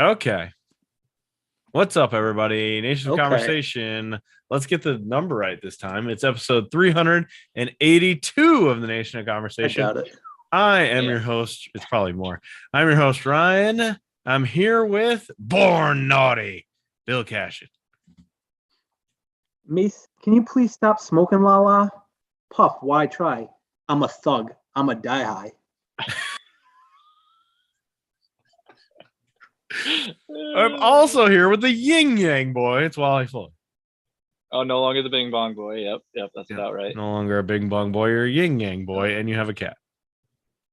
Okay. What's up, everybody? Nation of Okay. Conversation. Let's get the number right this time. It's episode 382 of the Nation of I Conversation. doubt it. I am your host. It's probably more. I'm your host, Ryan. I'm here with Born Naughty, Bill Cashin. Mace, can you please stop smoking, Lala? Puff, why try? I'm a thug. I'm a die high. I'm also here with the Ying Yang boy. It's Wally Floyd. Oh, no longer the Bing Bong boy. Yep, that's about right. No longer a Bing Bong boy. You're a Ying Yang boy, and you have a cat.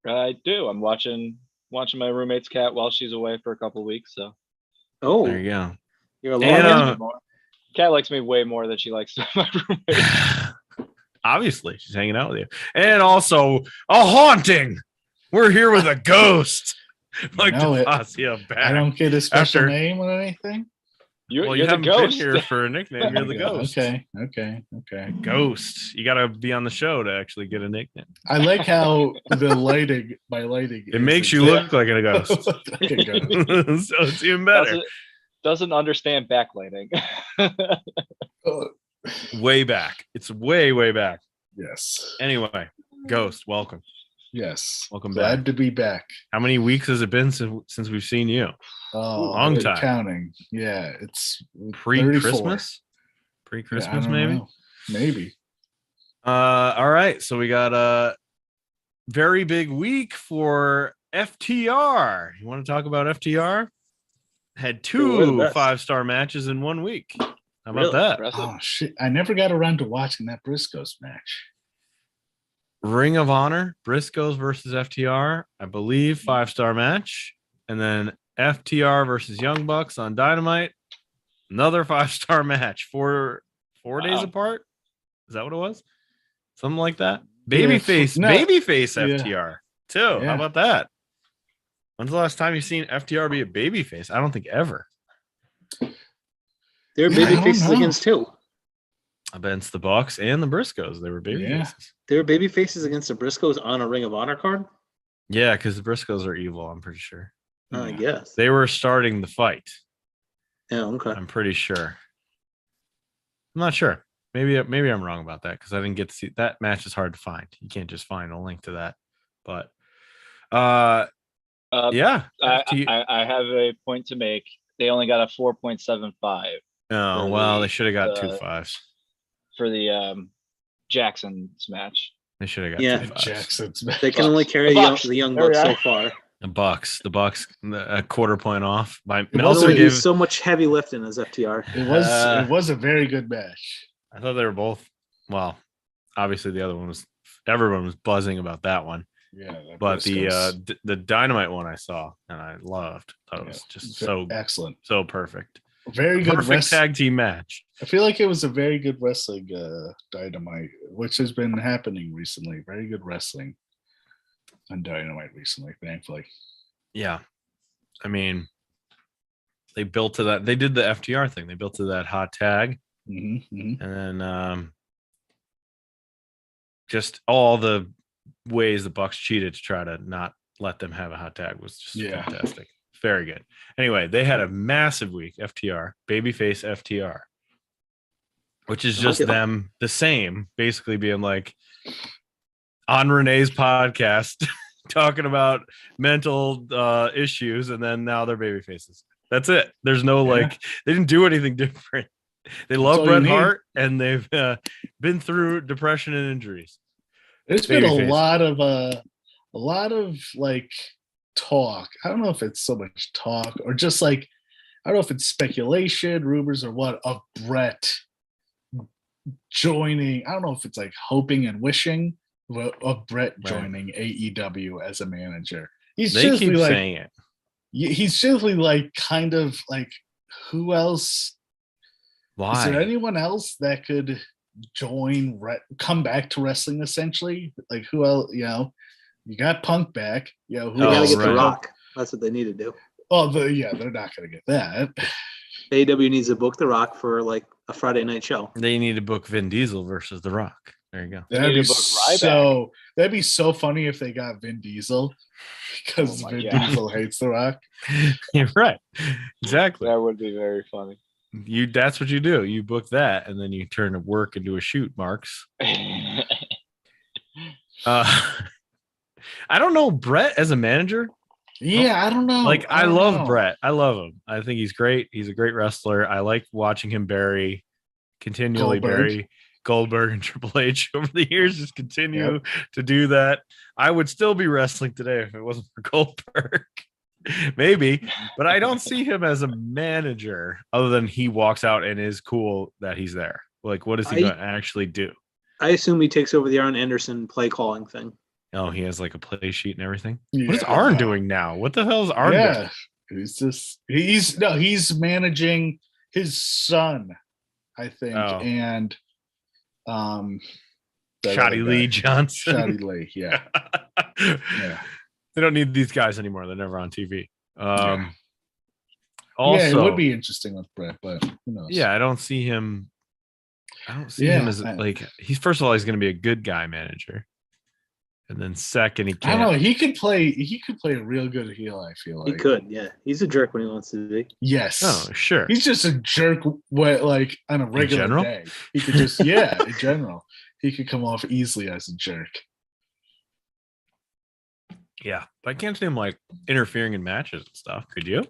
I do. I'm watching my roommate's cat while she's away for a couple of weeks. So there you go. You're a And, cat likes me way more than she likes my roommate. Obviously, she's hanging out with you. And also a haunting. We're here with a ghost. Like the posse of back. I don't get a special name or anything. You're you the haven't ghost. been here for a nickname. You're the ghost. Okay. Ghost. You got to be on the show to actually get a nickname. I like how the lighting, it makes you look like a ghost. Like a ghost. So it's even better. Doesn't understand backlighting. Way back. It's way back. Yes. Anyway, Ghost, welcome. Yes. Welcome Glad back. to be back. How many weeks has it been since we've seen you? Long time. Counting. Yeah, it's Pre-Christmas? Pre-Christmas, maybe? Maybe. All right. So we got a very big week for FTR. You want to talk about FTR? Had two 5-star matches in 1 week. How about that? Impressive. Oh shit! I never got around to watching that Briscoes match. Ring of Honor, Briscoes versus FTR, I believe 5-star match, and then FTR versus Young Bucks on Dynamite, another 5-star match. Four days apart. Is that what it was? Something like that. Babyface FTR too. Yeah. How about that? When's the last time you've seen FTR be a babyface? I don't think ever. They're babyfaces against two. Against the Bucks and the Briscoes, they were babyfaces. Yeah. They were babyfaces against the Briscoes on a Ring of Honor card? Yeah, because the Briscoes are evil, I'm pretty sure. I guess. They were starting the fight. Yeah, okay. I'm pretty sure. I'm not sure. Maybe I'm wrong about that because I didn't get to see that match. Is hard to find. You can't just find a link to that. But yeah. I have a point to make. They only got a 4.75. Oh, well, they should have got 2 5s. For the Jackson's match. They should have got 2 5s. Jackson's match. They can only carry the young Bucks so far. The Bucks, a quarter point off. It so much heavy lifting as FTR. It was a very good match. I thought they were both. Well, obviously the other one was. Everyone was buzzing about that one. Yeah, but the Dynamite one I saw and I loved. That was just so excellent, so perfect. Very good tag team match. I feel like it was a very good wrestling Dynamite, which has been happening recently. Very good wrestling on Dynamite recently, thankfully. Yeah. I mean, they built to that. They did the FTR thing. They built to that hot tag. Mm-hmm. And then just all the ways the Bucks cheated to try to not let them have a hot tag was just fantastic. Very good. Anyway, they had a massive week, FTR, babyface FTR, which is just them the same, basically being like on Renee's podcast, talking about mental issues, and then now they're babyfaces. That's it. There's no they didn't do anything different. They love Bret Hart, and they've been through depression and injuries. There's been a lot of like talk. I don't know if it's so much talk or just like, I don't know if it's speculation, rumors, or what, of Bret joining. I don't know if it's like hoping and wishing of Bret joining AEW as a manager. They keep saying it. He's simply like kind of like, who else? Why? Is there anyone else that could come back to wrestling essentially? Like who else? You know, you got Punk back. You know, who gotta get The Rock. That's what they need to do. Oh, they're not gonna get that. AEW needs to book The Rock for like a Friday night show. They need to book Vin Diesel versus The Rock. There you go. That'd be so funny if they got Vin Diesel because Vin Diesel hates The Rock. You're right. Exactly. That would be very funny. That's what you do. You book that, and then you turn work into a shoot, Marks. I don't know Brett as a manager. Yeah, I don't know. Like, I love Brett. I love him. I think he's great. He's a great wrestler. I like watching him continually bury Goldberg and Triple H over the years. Just continue to do that. I would still be wrestling today if it wasn't for Goldberg. Maybe, but I don't see him as a manager other than he walks out and is cool that he's there. Like, what is he going to actually do? I assume he takes over the Arn Anderson play calling thing. Oh, he has like a play sheet and everything. Yeah, what is Arn doing now? What the hell is Arn doing? He's managing his son, I think, and Shoddy Lee Johnson. Shoddy Lee, yeah. They don't need these guys anymore. They're never on TV. Also, it would be interesting with Brett, but who knows? Yeah, I don't see him as like he's first of all, he's going to be a good guy manager. And then second, he can't. I don't know. He could play a real good heel, I feel like. He could, yeah. He's a jerk when he wants to be. Yes. Oh, sure. He's just a jerk like on a regular day. He could just in general. He could come off easily as a jerk. Yeah. But I can't see him like interfering in matches and stuff. Could you?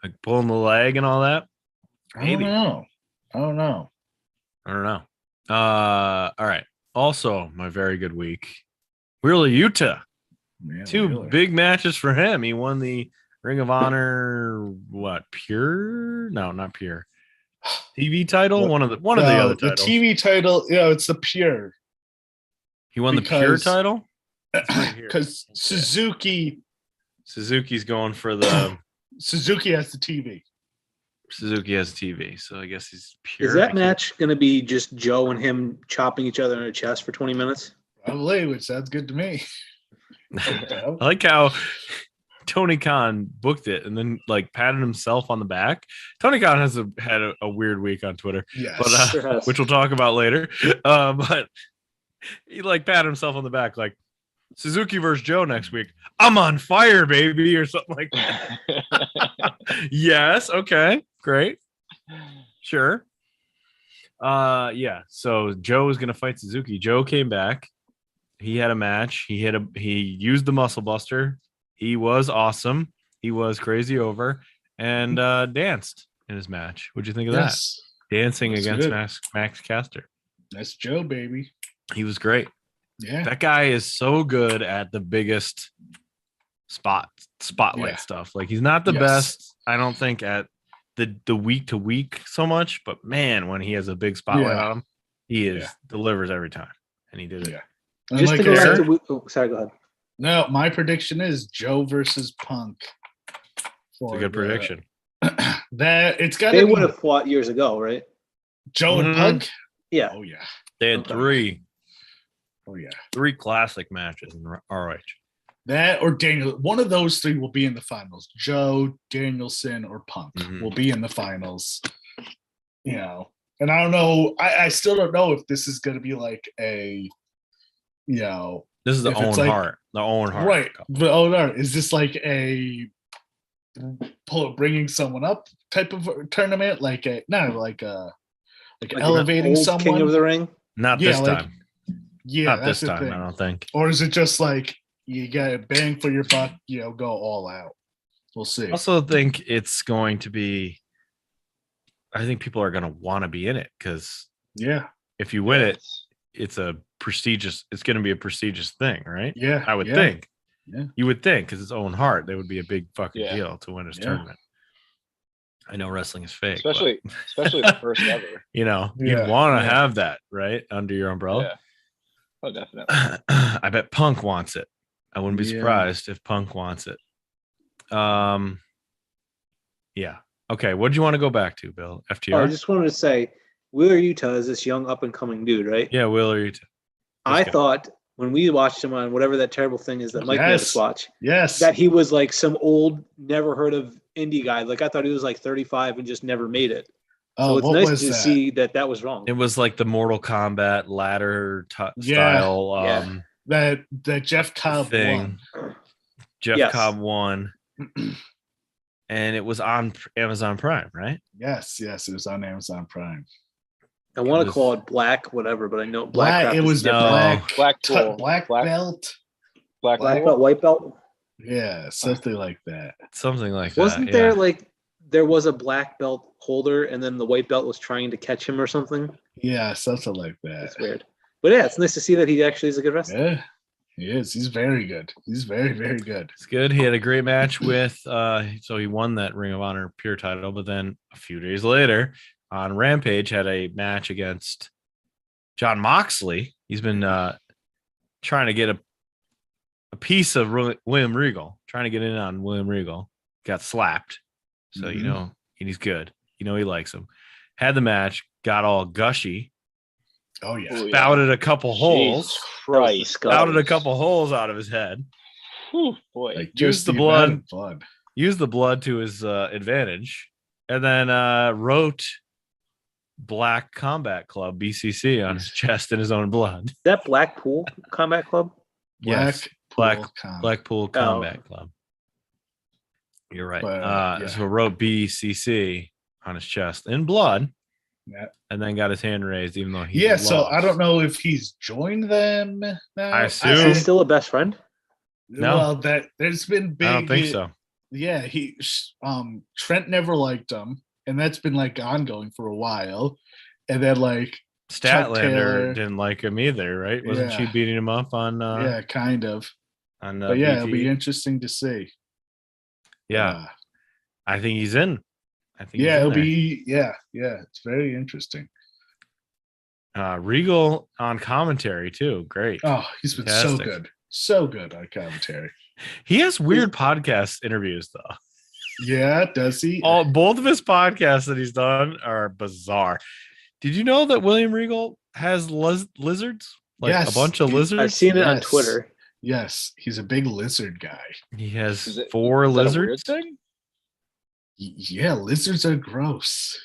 Like pulling the leg and all that? Maybe. I don't know. All right. Also, my very good week. Really, Yuta. Man, Two big matches for him. He won the Ring of Honor, Pure? No, not Pure. TV title? One of the other titles. The TV title, it's the Pure. He won the Pure title? Because Suzuki's going for the Suzuki has the TV. Suzuki has TV, so I guess he's Pure. Is that match going to be just Joe and him chopping each other in the chest for 20 minutes? Probably, which sounds good to me. I like how Tony Khan booked it and then like patted himself on the back. Tony Khan had a weird week on Twitter, but which we'll talk about later. But he like patted himself on the back, like Suzuki versus Joe next week. I'm on fire, baby, or something like that. Yes, okay, great, sure. So Joe was gonna fight Suzuki. Joe came back. He had a match. He used the muscle buster. He was awesome. He was crazy over and danced in his match. What'd you think of that? Dancing against Max Caster. That's Joe, baby. He was great. Yeah. That guy is so good at the biggest spotlight stuff. Like he's not the best, I don't think, at the week to week so much, but man, when he has a big spotlight on him, he delivers every time. And he did it. Yeah. Just to go back to sorry, go ahead. No, my prediction is Joe versus Punk. It's a good prediction. That it's got. They would have fought years ago, right? Joe and Punk. Yeah. Oh yeah. They had three. Oh yeah. 3 classic matches in ROH. That or Daniel. One of those 3 will be in the finals. Joe, Danielson, or Punk will be in the finals. And I don't know. I still don't know if this is going to be like a. This is the Owen Hart. The Owen Hart. Right. The Owen Hart. Is this like a bringing someone up type of tournament? Like like elevating someone? King of the Ring? Not this time. Yeah. Not this time, I don't think. Or is it just like you got to bang for your buck, go all out? We'll see. I also think it's going to be, I think people are going to want to be in it because if you win it, it's going to be a prestigious thing, right? Yeah. I would think. Yeah. You would think because it's Owen Hart, they would be a big fucking deal to win his tournament. I know wrestling is fake. Especially the first ever. You'd want to have that, right? Under your umbrella. Yeah. Oh, definitely. I bet Punk wants it. I wouldn't be surprised if Punk wants it. Yeah. Okay. What do you want to go back to, Bill? FTR? I just wanted to say, Wheeler Yuta is this young up-and-coming dude, right? Yeah, Wheeler Yuta. I thought when we watched him on whatever that terrible thing is that Mike made us watch, that he was like some old, never heard of indie guy. Like I thought he was like 35 and just never made it. So it's what nice was to that? see that was wrong. It was like the Mortal Kombat ladder Yeah. style That Jeff Cobb thing. won. Jeff Cobb won. And it was on Amazon Prime, right? Yes, it was on Amazon Prime. I want to call it black, whatever, but I know black. It was black belt. black belt, white belt. Yeah, something like that. Something like Wasn't that. there like there was a black belt holder, and then the white belt was trying to catch him or something? Yeah, something like that. That's weird. But yeah, it's nice to see that he actually is a good wrestler. Yeah, he is. He's very good. He's very, very good. It's good. He had a great match with so he won that Ring of Honor Pure title, but then a few days later on Rampage had a match against John Moxley. He's been trying to get a piece of William Regal, trying to get in on William Regal. Got slapped. So you know, and he's good. You know he likes him. Had the match, got all gushy. Oh yeah. Spouted a couple holes. Christ. Spouted a couple holes out of his head. Whew, boy. Like, Used the blood. Used the blood to his advantage. And then wrote Black Combat Club, BCC, on his chest in his own blood. Is that Blackpool Combat Club? Blackpool Combat Club. You're right. But, So wrote BCC on his chest in blood. Yeah. And then got his hand raised, even though he lost. So I don't know if he's joined them now. I assume. Is he still a best friend? No. Well, there's been big. I don't think so. Yeah, Trent never liked him, and that's been like ongoing for a while. And then like Statlander didn't like him either, right? Wasn't she beating him up on? Yeah, kind of. On but yeah, it'll be interesting to see. Yeah, I think he's in. I think it'll be it's very interesting. Regal on commentary too. Great. Oh, he's been so good on commentary. He has weird podcast interviews though. Yeah, does he? Both of his podcasts that he's done are bizarre. Did you know that William Regal has lizards? Like a bunch of lizards? I've seen it on Twitter. Yes, he's a big lizard guy. He has 4 lizards. Yeah, lizards are gross.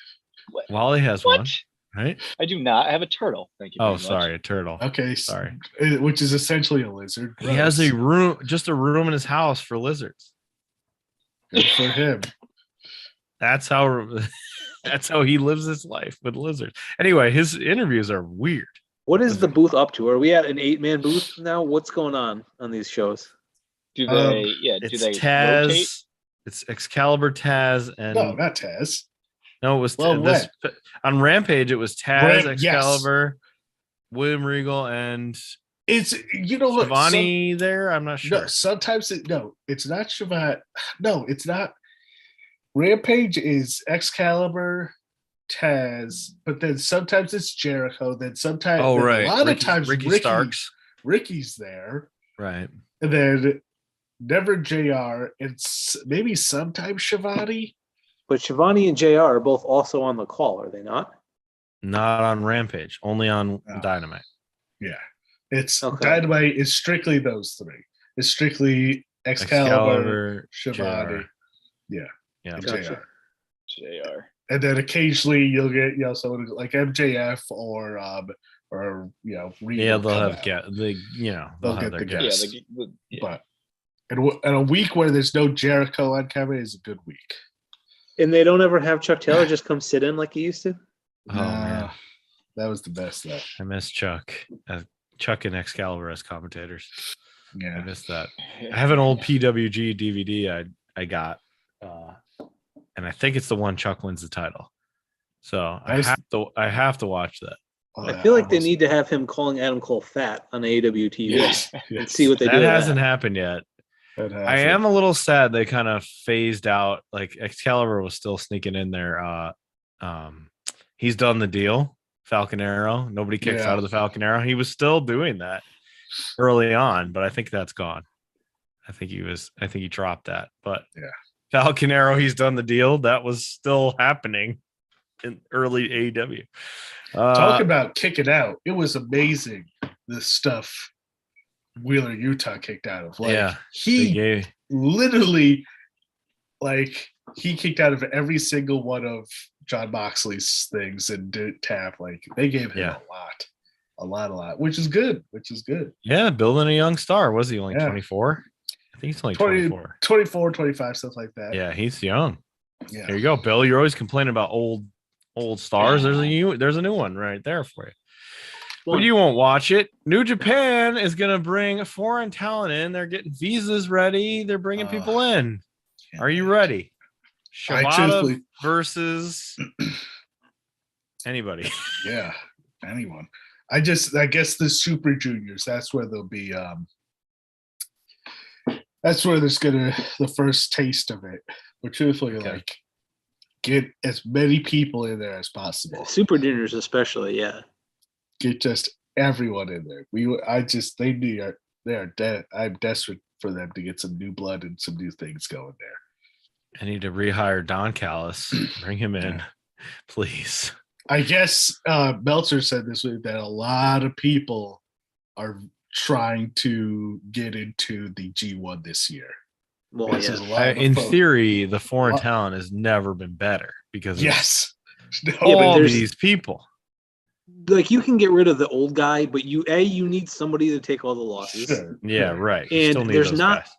Wally has one, right? I do not. I have a turtle. Thank you. Oh, sorry, a turtle. Okay, sorry. Which is essentially a lizard. Gross. He has a room in his house for lizards. Good for him. That's how he lives his life with lizards. Anyway, his interviews are weird. What is the booth up to? Are we at an 8-man booth now? What's going on these shows? Do they? Do they Taz, rotate? It's Excalibur, Taz, and no, not Taz. No, it was on Rampage. It was Taz, Excalibur, William Regal, and it's Shivani there. I'm not sure. No, sometimes it's not Shivani. No, it's not. Rampage is Excalibur, Taz, but then sometimes it's Jericho. Then sometimes, a lot of times Ricky Starks. Ricky's there, right? And then never JR. It's maybe sometimes Shivani. But Shivani and JR are both also on the call, are they not? Not on Rampage, only on Dynamite. Yeah. It's Dynamite is strictly those 3. It's strictly Excalibur, Shivani. JR. Yeah. JR. And then occasionally you'll get someone like MJF or Regal. Yeah, they'll have they'll get the guests. But and a week where there's no Jericho on camera is a good week. And they don't ever have Chuck Taylor just come sit in like he used to? Oh, man. That was the best, though. I miss Chuck. Chuck and Excalibur as commentators. Yeah. I miss that. I have an old PWG DVD I got, and I think it's the one Chuck wins the title. So I have to watch that. I feel like they need to have him calling Adam Cole fat on AEW TV and see what they do. That hasn't happened yet. I am a little sad they kind of phased out. Like Excalibur was still sneaking in there. He's done the deal. Falcon Arrow. Nobody kicks out of the Falcon Arrow. He was still doing that early on, but I think that's gone. I think he dropped that. But Falcon Arrow, he's done the deal. That was still happening in early AEW. Talk about kicking out. It was amazing, the stuff Wheeler Yuta kicked out of. He literally he kicked out of every single one of John Moxley's things and did tap. Like they gave him a lot, which is good. Yeah, building a young star. Was he only 24? I think he's only 24. 24, 25, stuff like that. Yeah, he's young. Yeah. There you go, Bill. You're always complaining about old stars. There's a new one right there for you. But you won't watch it. New Japan is going to bring foreign talent in. They're getting visas ready. They're bringing people in. Are you ready? Shibata versus anybody. Yeah, anyone. I guess the Super Juniors. That's where they'll be. That's where there's the first taste of it. But truthfully, like, get as many people in there as possible. Super Juniors, especially, yeah. Get just everyone in there. They are dead. I'm desperate for them to get some new blood and some new things going there. I need to rehire Don Callis. Bring him in, please. I guess Meltzer said this week that a lot of people are trying to get into the G1 this year. Well, in theory, the foreign talent has never been better because all these people. Like, you can get rid of the old guy, but you need somebody to take all the losses. Sure. Yeah, right. And there's not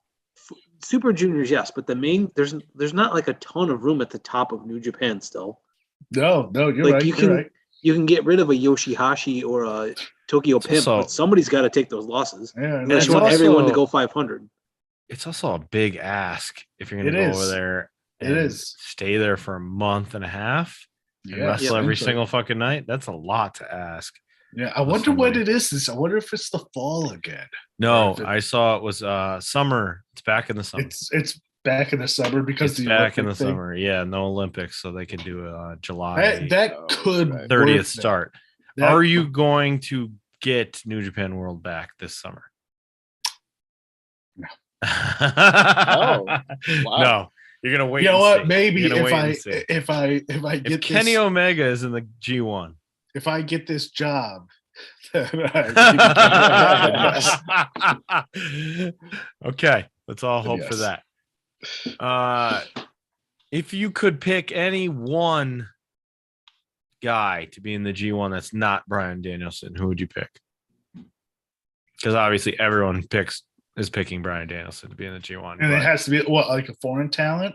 Super Juniors, yes, but the main there's not like a ton of room at the top of New Japan still. No, you're right. You can get rid of a Yoshihashi or a Tokyo Pimp, but somebody's got to take those losses. Yeah, and I just want everyone to go 500. It's also a big ask if you're going to go over there. And stay there for a month and a half and wrestle every single fucking night. That's a lot to ask. Yeah, I wonder what it is. I wonder if it's the fall again. No, I saw it was summer. It's back in the summer. It's back in the summer because it's back in the summer. Yeah, no Olympics, so they could do July. That could 30th start. Are you going to get New Japan World back this summer? No. Oh, wow. No. You're gonna wait. You know what? See. Maybe if I get Kenny Omega is in the G1. If I get this job, okay, let's all hope for that. If you could pick any one guy to be in the G1 that's not Bryan Danielson, who would you pick? Because obviously everyone is picking Bryan Danielson to be in the G1. And it has to be like a foreign talent?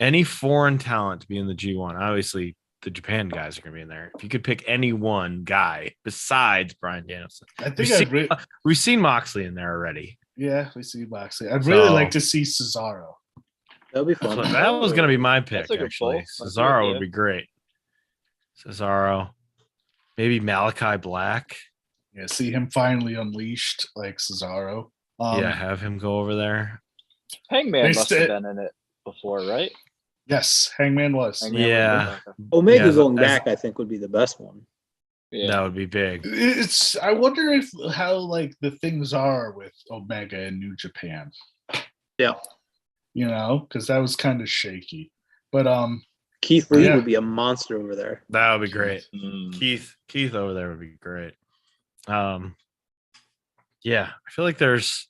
Any foreign talent to be in the G1. Obviously, the Japan guys are going to be in there. If you could pick any one guy besides Bryan Danielson. I think we've seen Moxley in there already. Yeah, we see Moxley. I'd really like to see Cesaro. That'd be fun. That was going to be my pick, actually. Cesaro would be great. Cesaro. Maybe Malachi Black. Yeah, see him finally unleashed like Cesaro. Have him go over there. Hangman must have been in it before, right? Yes, Hangman was. Omega going back, I think, would be the best one. Yeah. That would be big. I wonder how like the things are with Omega in New Japan. Yeah. You know, because that was kind of shaky. But Keith Lee would be a monster over there. That would be great. Keith over there would be great. Yeah, I feel like there's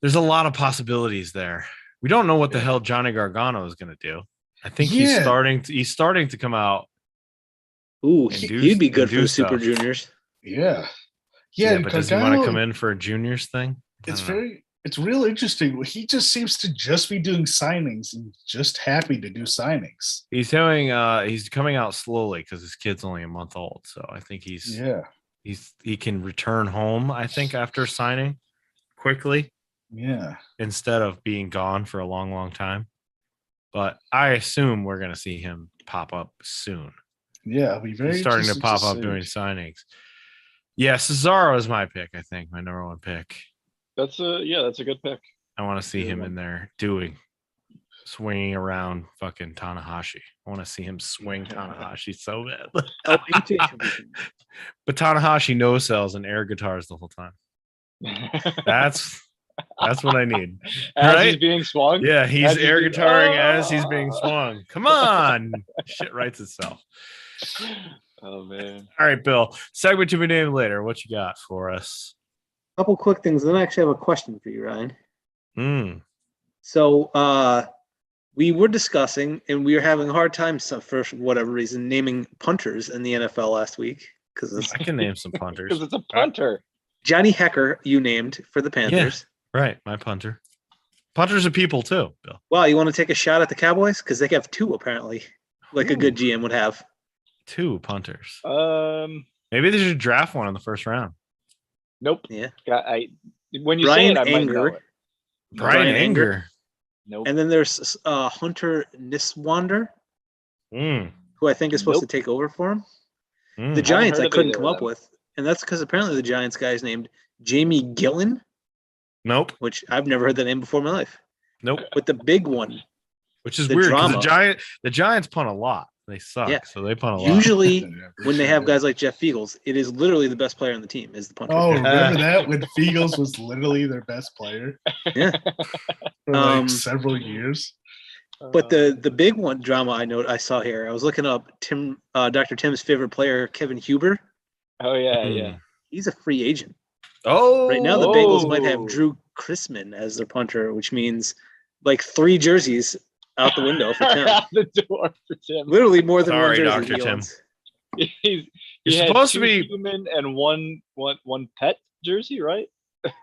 a lot of possibilities there. We don't know what the hell Johnny Gargano is going to do. I think he's starting to come out. Ooh, he'd be good for the Super Juniors. Yeah, but does he want to come in for a juniors thing? It's real interesting. He just seems to just be doing signings and just happy to do signings. He's coming out slowly because his kid's only a month old. So I think he can return home, I think, after signing quickly. Yeah. Instead of being gone for a long, long time. But I assume we're going to see him pop up soon. Yeah, he's starting to pop up doing signings. Yeah, Cesaro is my pick, I think, my number one pick. That's a good pick. I want to see him in there swinging around fucking Tanahashi. I want to see him swing Tanahashi so bad. But Tanahashi no sells and air guitars the whole time. That's what I need. As he's being swung? Yeah, he's air guitaring as he's being swung. Come on. Shit writes itself. Oh, man. All right, Bill. Segment to be named later. What you got for us? Couple quick things. Then I actually have a question for you, Ryan. Mm. So we were discussing, and we were having a hard time for whatever reason naming punters in the NFL last week because I can name some punters. Because it's a punter. Johnny Hecker you named for the Panthers. Yeah, right, my punter. Punters are people too, Bill. Well, you want to take a shot at the Cowboys because they have 2 apparently, like a good GM would have. 2 punters. Maybe they should draft one in the first round. Nope. Yeah. When you Brian say it, I might know Anger. it. Brian Anger. Nope. And then there's Hunter Niswander, Mm. who I think is supposed to take over for him. Mm. The Giants I heard of couldn't either come of up them. with, and that's because apparently the Giants guy is named Jamie Gillen, Nope. which I've never heard that name before in my life. Nope. But the big one, Which is the weird because drama. the Giants punt a lot. They suck, Yeah. so they punt a lot. usually when they have guys like Jeff Fiegels, it is literally the best player on the team is the punter. Oh, remember that when Fiegels was literally their best player? Yeah. For like several years. But the big one drama I saw here, I was looking up Dr. Tim's favorite player, Kevin Huber. Oh yeah, Mm. yeah. He's a free agent. Oh, Right now the Bengals might have Oh. Drew Chrisman as their punter, which means like 3 jerseys out the window for Tim. Out the door for Tim. Literally more than Sorry, one jersey Dr. he Tim. owns. He You're had supposed to 2 be- human and one pet jersey, right?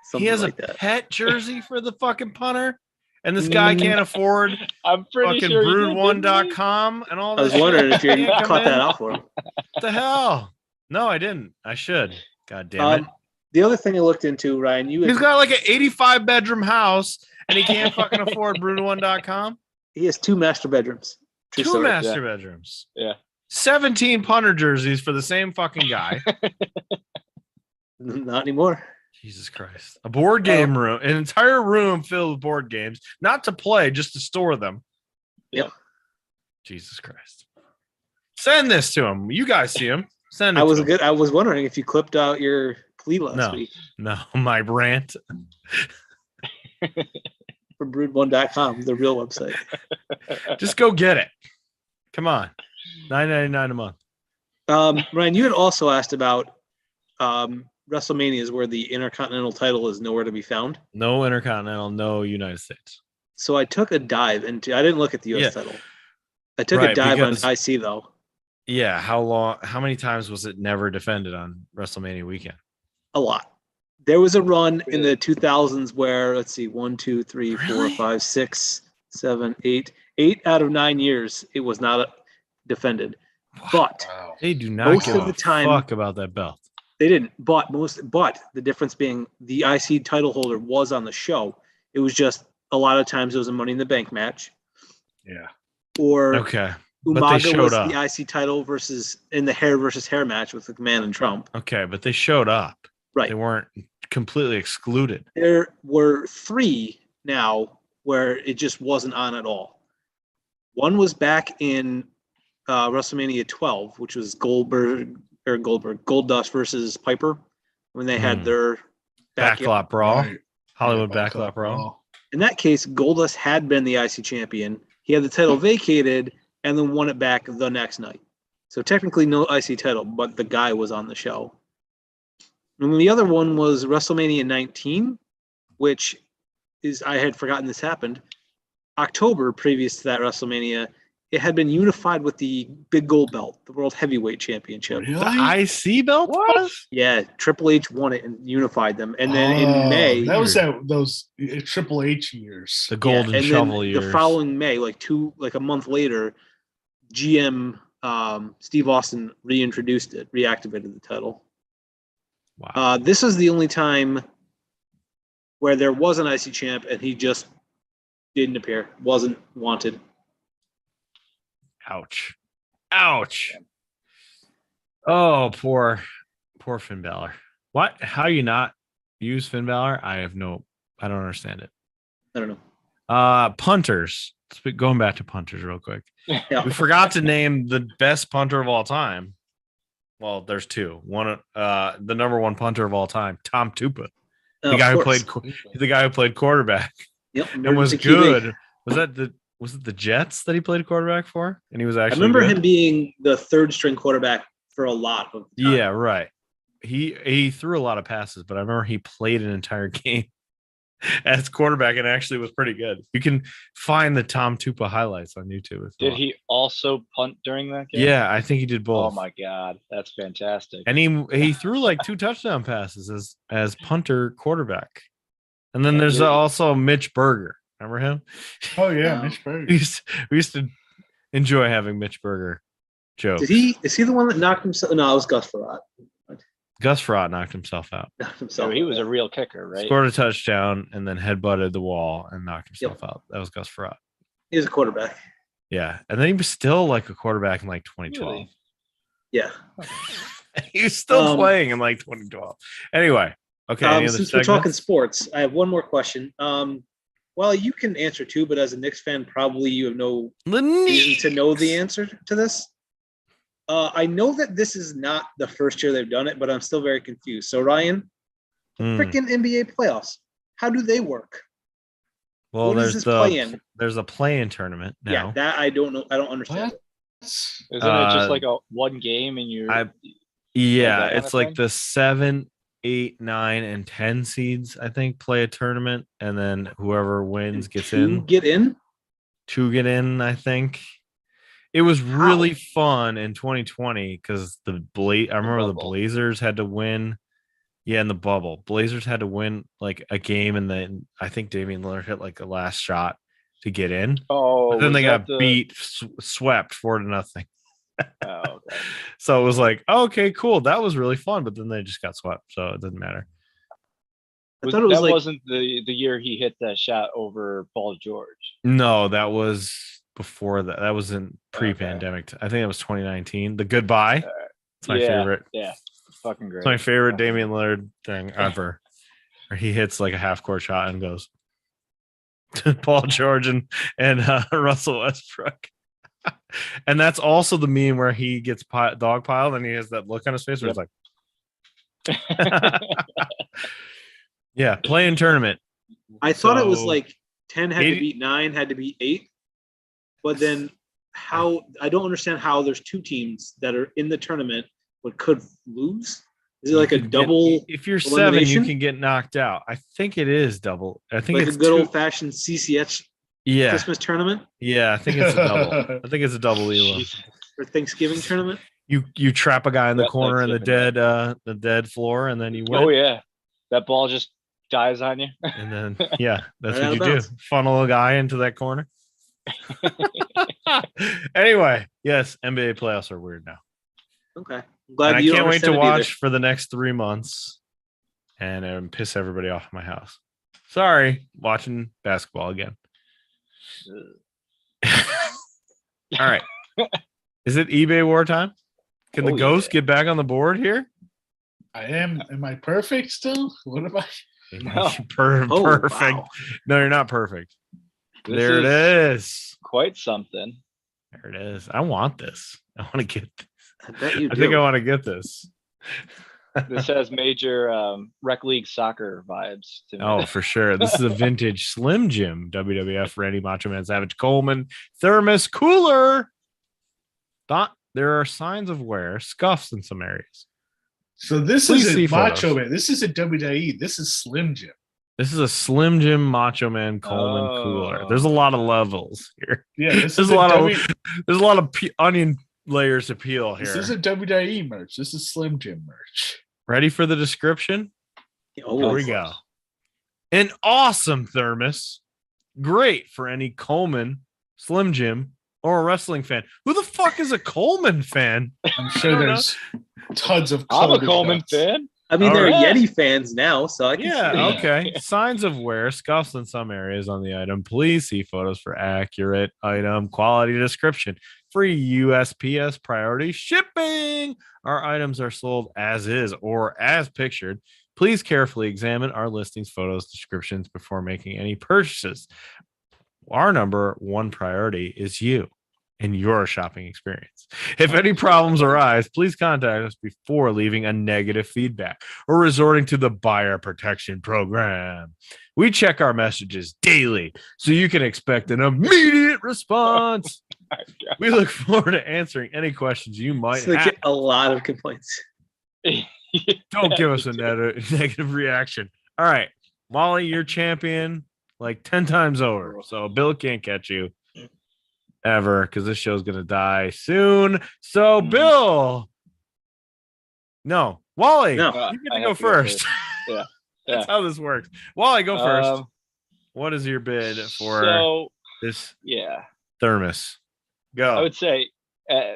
Something he has like a that. pet jersey for the fucking punter, and this guy can't afford I'm pretty fucking sure he did, didn't he? brood1.com and all I this was wondering if shit. you Can't come caught in? that out for him. What the hell? No, I didn't. I should. God damn it. The other thing I looked into, Ryan, He's got like an 85 bedroom house and he can't fucking afford brood1.com. he has 2 master bedrooms. True 2 story. master bedrooms. Yeah. 17 punter jerseys for the same fucking guy. Not anymore. Jesus Christ. A board game room, an entire room filled with board games, not to play, just to store them. Yep. Jesus Christ. Send this to him. You guys see him. Send it I was to him. I was wondering if you clipped out your plea last week No, my rant. from brood1.com, the real website. Just go get it. Come on. $9.99 a month. Ryan, you had also asked about WrestleManias where the Intercontinental title is nowhere to be found. No Intercontinental, no United States. So I took a dive into. I didn't look at the US title. I took a Right, dive on because- IC though. Yeah, how many times was it never defended on WrestleMania weekend? A lot. There was a run in the 2000s where let's see, 1, 2, 3, 4, Really? 5, 6, 7, 8. 8 out of 9 years it was not defended. But Wow. They do not Most give of a the time- fuck about that belt. they didn't. But the difference being the IC title holder was on the show. It was just a lot of times it was a Money in the Bank match, Yeah. or Okay. But they Umaga showed was up. the IC title in the hair versus hair match with McMahon and Trump. Okay, but they showed up. Right. They weren't completely excluded. There were 3 now where it just wasn't on at all. One was back in WrestleMania 12, which was Goldust versus Piper when they had their Backlot Brawl. Right. Hollywood Yeah, Backlot Brawl. In that case, Goldust had been the IC champion. He had the title vacated and then won it back the next night. So technically no IC title, but the guy was on the show. And the other one was WrestleMania 19, which is, I had forgotten this happened. October previous to that WrestleMania, it had been unified with the big gold belt, the World Heavyweight Championship. Really? The IC belt was? Yeah, Triple H won it and unified them. And then in May, that was those Triple H years. The golden and shovel then years. the following May, like a month later, GM Steve Austin reactivated the title. Wow. This is the only time where there was an IC champ and he just didn't appear, wasn't wanted. Ouch. Ouch. Oh, poor Finn Balor. What? How you not use Finn Balor? I don't understand it. I don't know. Punters. Going back to punters real quick. Yeah. We forgot to name the best punter of all time. Well, there's 2. One, the number 1 punter of all time, Tom Tupa, the guy who played quarterback Yep, and was emergency QB. good. Was it the Jets that he played quarterback for? And he was I actually. remember good? him being the 3rd string quarterback for a lot of the time. Yeah, right. He threw a lot of passes, but I remember he played an entire game. as quarterback and actually was pretty good. You can find the Tom Tupa highlights on YouTube. Did he also punt during that game? Yeah, I think he did both. Oh my God, that's fantastic. And he threw like 2 touchdown passes as punter quarterback. And then there's also Mitch Berger. Remember him? Oh yeah, Mitch Berger. We used to enjoy having Mitch Berger jokes. Is he the one that knocked himself? No, it was Gus Farad. Gus Farad knocked himself out. So he was a real kicker, right? Scored a touchdown and then headbutted the wall and knocked himself out. That was Gus Farad. He was a quarterback. Yeah. And then he was still like a quarterback in like 2012. Really? Yeah. He was still playing in like 2012. Anyway. Okay. Since we're talking sports, I have one more question. Well, you can answer too, but as a Knicks fan, probably you have no reason to know the answer to this. I know that this is not the first year they've done it, but I'm still very confused. So, Ryan, freaking NBA playoffs, how do they work? Well, there's a play-in tournament now. Yeah, that I don't know. I don't understand. Isn't it just like a one game and it's like the 7, 8, 9, and 10 seeds, I think, play a tournament, and then whoever wins gets in. Get in? 2 get in, I think. It was really fun in 2020 because I remember the Blazers had to win. Yeah, in the bubble. Blazers had to win like a game, and then I think Damian Lillard hit like a last shot to get in. Oh, but then they got swept 4-0. Oh, okay. So it was like, okay, cool. That was really fun, but then they just got swept, so it doesn't matter. I thought it was wasn't the year he hit that shot over Paul George. No, that was before that. That was in pre-pandemic. I think that was 2019. The goodbye. It's my favorite. Yeah, fucking great. It's my favorite Damian Lillard thing ever. Where he hits like a half-court shot and goes to Paul George and Russell Westbrook. And that's also the meme where he gets dogpiled and he has that look on his face where he's like, yeah, play-in tournament. I thought it was like 10 had to beat 9, had to beat 8. But then I don't understand how there's 2 teams that are in the tournament but could lose. Is it like a double? If you're 7, you can get knocked out. I think it is double. I think like it's a good old-fashioned CCH Christmas tournament. Yeah, I think it's a double. I think it's a double Elo. For Thanksgiving tournament. You trap a guy in the corner in the dead floor, and then you win. Oh yeah, that ball just dies on you. And then that's what you do. Funnel a guy into that corner. Anyway, yes, NBA playoffs are weird now. Okay, I'm glad I can't wait to watch for the next 3 months and piss everybody off in my house. Sorry, watching basketball again. All right, is it eBay war time? Can the ghost get back on the board here? I am. Am I perfect still? What am I? No. Perfect. Wow. No, you're not perfect. There it is. Quite something. There it is. I want this. I want to get this. I bet you do. I think I want to get this. This has major rec league soccer vibes to me. Oh, for sure. This is a vintage Slim Jim WWF Randy Macho Man Savage Coleman thermos cooler. There are signs of wear, scuffs in some areas. So this isn't Macho Man. This isn't WWE. This is Slim Jim. This is a Slim Jim Macho Man Coleman cooler. There's a lot of levels here. Yeah, there's a lot of onion layers to peel here. This isn't WWE merch. This is Slim Jim merch. Ready for the description? Oh, here we go. An awesome thermos. Great for any Coleman, Slim Jim, or a wrestling fan. Who the fuck is a Coleman fan? I'm sure there's tons of I'm a Coleman fan. I mean, they're Yeti fans now, so I can see. Okay. Signs of wear, scuffs in some areas on the item. Please see photos for accurate item quality description. Free USPS priority shipping. Our items are sold as is or as pictured. Please carefully examine our listings, photos, descriptions before making any purchases. Our number 1 priority is you and your shopping experience. If any problems arise, please contact us before leaving a negative feedback or resorting to the buyer protection program. We check our messages daily, so you can expect an immediate response. We look forward to answering any questions you might have. Get a lot of complaints. Don't give us a negative reaction. All right. Wally, you're champion like 10 times over. So Bill can't catch you ever because this show's going to die soon. So Bill. No, Wally, No. you get I to go have first. Yeah. That's how this works. Wally, go first. What is your bid for this thermos? Go. I would say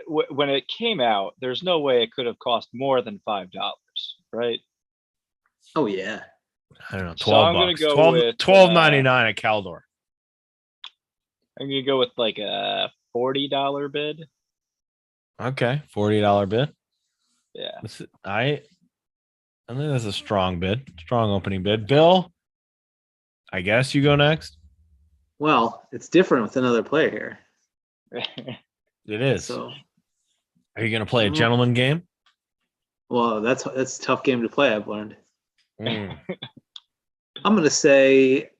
when it came out, there's no way it could have cost more than $5, right? Oh yeah. I don't know, 12 So I'm bucks. gonna go with $12.99 at Caldor. I'm gonna go with like a $40 bid. Okay, $40 bid. Yeah. I think that's a strong bid. Strong opening bid. Bill, I guess you go next. Well, it's different with another player here. It is. So, are you going to play a gentleman game? well, that's a tough game to play. I've learned. Mm. I'm going to say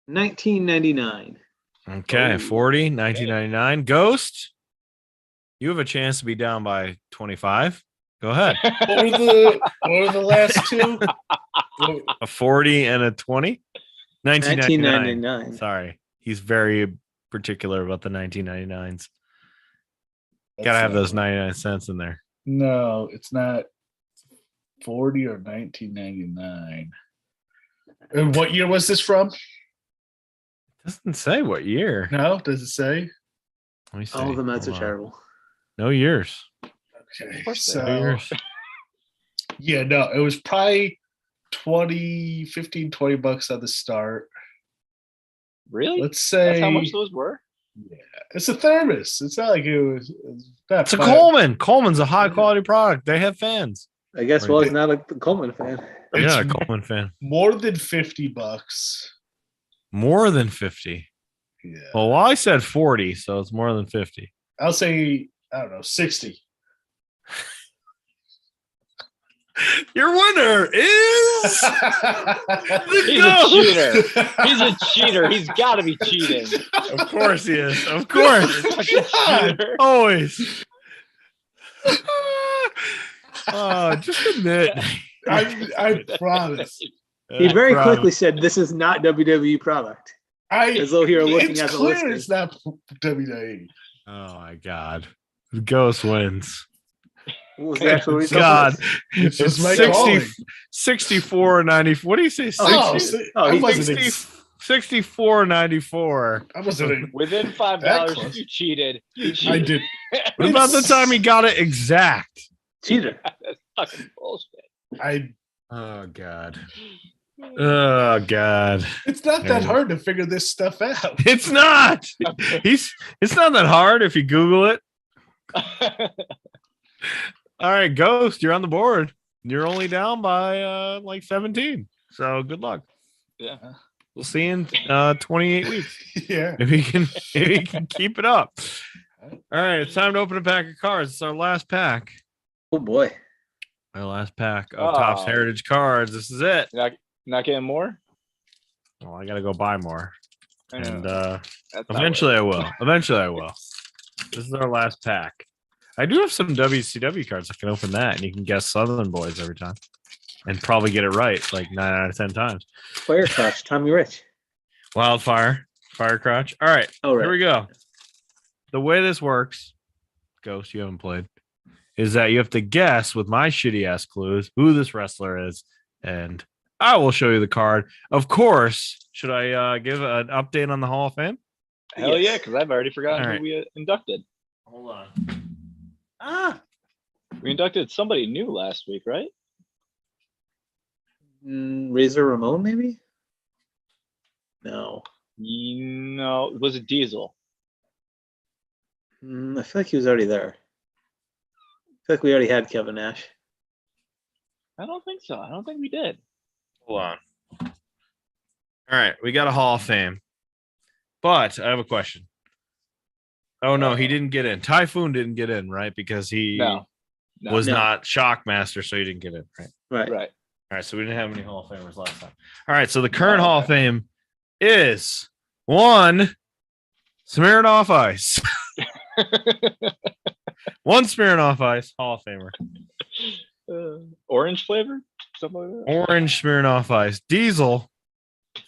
1999. Okay, 40, 1999. Ghost, you have a chance to be down by 25. Go ahead. What were the last two? A 40 and a 20? 1999. 1999. Sorry. He's very particular about the 1999s. Gotta have those 99 cents in there. No, it's not 40 or 1999. And what year was this from? It doesn't say what year. No, does it say? Let me see. All of the Mets are Hold on. terrible. No years. Okay. No So, years. yeah, no, it was probably 15, 20 bucks at the start. Really? Let's say That's how much those were? Yeah, it's a thermos. It's not like it's not It's a fun. Coleman. Coleman's a high quality product. They have fans. I guess Right. Wally's not a Coleman fan. You're not a It's Coleman fan. more than $50. More than 50. Yeah. Well, I said 40, so it's more than 50. I'll say, I don't know, 60. Your winner is He's a cheater. He's a cheater. He's got to be cheating. Of course he is. Of course. Cheater. Always. Just admit. I promise. He very quickly said, "This is not WWE product," as though he were looking It's at the clear listing. it's not WWE. Oh my God. Ghost wins. What was the actual result? God. It's just my 60, calling. 64.94. What do you say? 60, Oh, I he's wasn't 64.94. I wasn't Within That $5, close. you cheated. You I cheated. did. What about the time he got it exact? cheater. That's fucking bullshit. Oh God. Oh God. It's not that hard to figure this stuff out. It's not. It's not that hard if you Google it. All right, Ghost, you're on the board. You're only down by like 17. So good luck. Yeah. We'll see you in 28 weeks. Yeah. If he can keep it up. All right, it's time to open a pack of cards. It's our last pack. Oh boy. Our last pack of Topps Heritage cards. This is it. Not getting more? Well, I gotta go buy more. And That's not eventually I will. Eventually I will. This is our last pack. I do have some WCW cards. I can open that and you can guess Southern Boys every time. And probably get it right like 9 out of 10 times. Player Crotch, Tommy Rich. Wildfire, Firecrotch. All right. Oh, right. Here we go. The way this works, Ghost, you haven't played, is that you have to guess with my shitty ass clues who this wrestler is, and I will show you the card. Of course, should I give an update on the Hall of Fame? Hell yeah, because I've already forgotten All right. who we inducted. Hold on. We inducted somebody new last week, right? Razor Ramon, maybe? No. No, was it Diesel? I feel like he was already there. I feel like we already had Kevin Nash. I don't think so. I don't think we did. Hold on. All right, we got a Hall of Fame. But I have a question. Oh no, he didn't get in. Typhoon didn't get in, right? Because he was not Shockmaster, so he didn't get in, right? Right. All right, so we didn't have any Hall of Famers last time. All right, so the current Hall of Fame is one Smirnoff Ice. One Smirnoff Ice Hall of Famer. Orange flavor? Something like that? Orange Smirnoff Ice. Diesel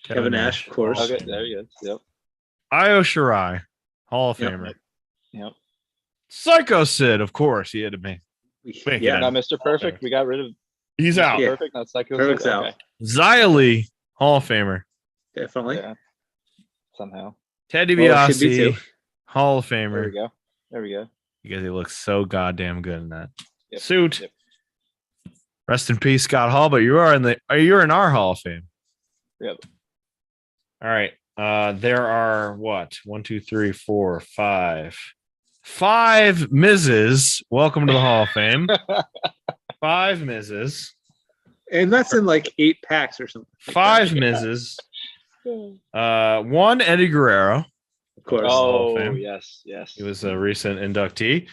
Kevin Nash, of course. Okay, there he is. Yep. Io Shirai, Hall of Yep. Famer. Yep. Psycho Sid, of course, he had to make it Yeah, in. Not Mr. Perfect. We got rid of He's Mr. out. Yeah. Perfect. Not Psycho. Perfect's Okay. out. Xia Li, Hall of Famer. definitely. Yeah. Somehow. Well, Ted should be DiBiase, too. Hall of There we Famer. go. There we go. Because he looks so goddamn good in that Yep. suit. Yep. Rest in peace, Scott Hall. But you're in our Hall of Fame. Yep. All right. There are what? 1, 2, 3, 4, 5. 5 Mrs. Welcome to the Hall of Fame. 5 Mrs. And that's in like 8 packs or something. 5 Mrs. 1 Eddie Guerrero. Of course. Hall of Oh Fame. yes. He was a recent inductee.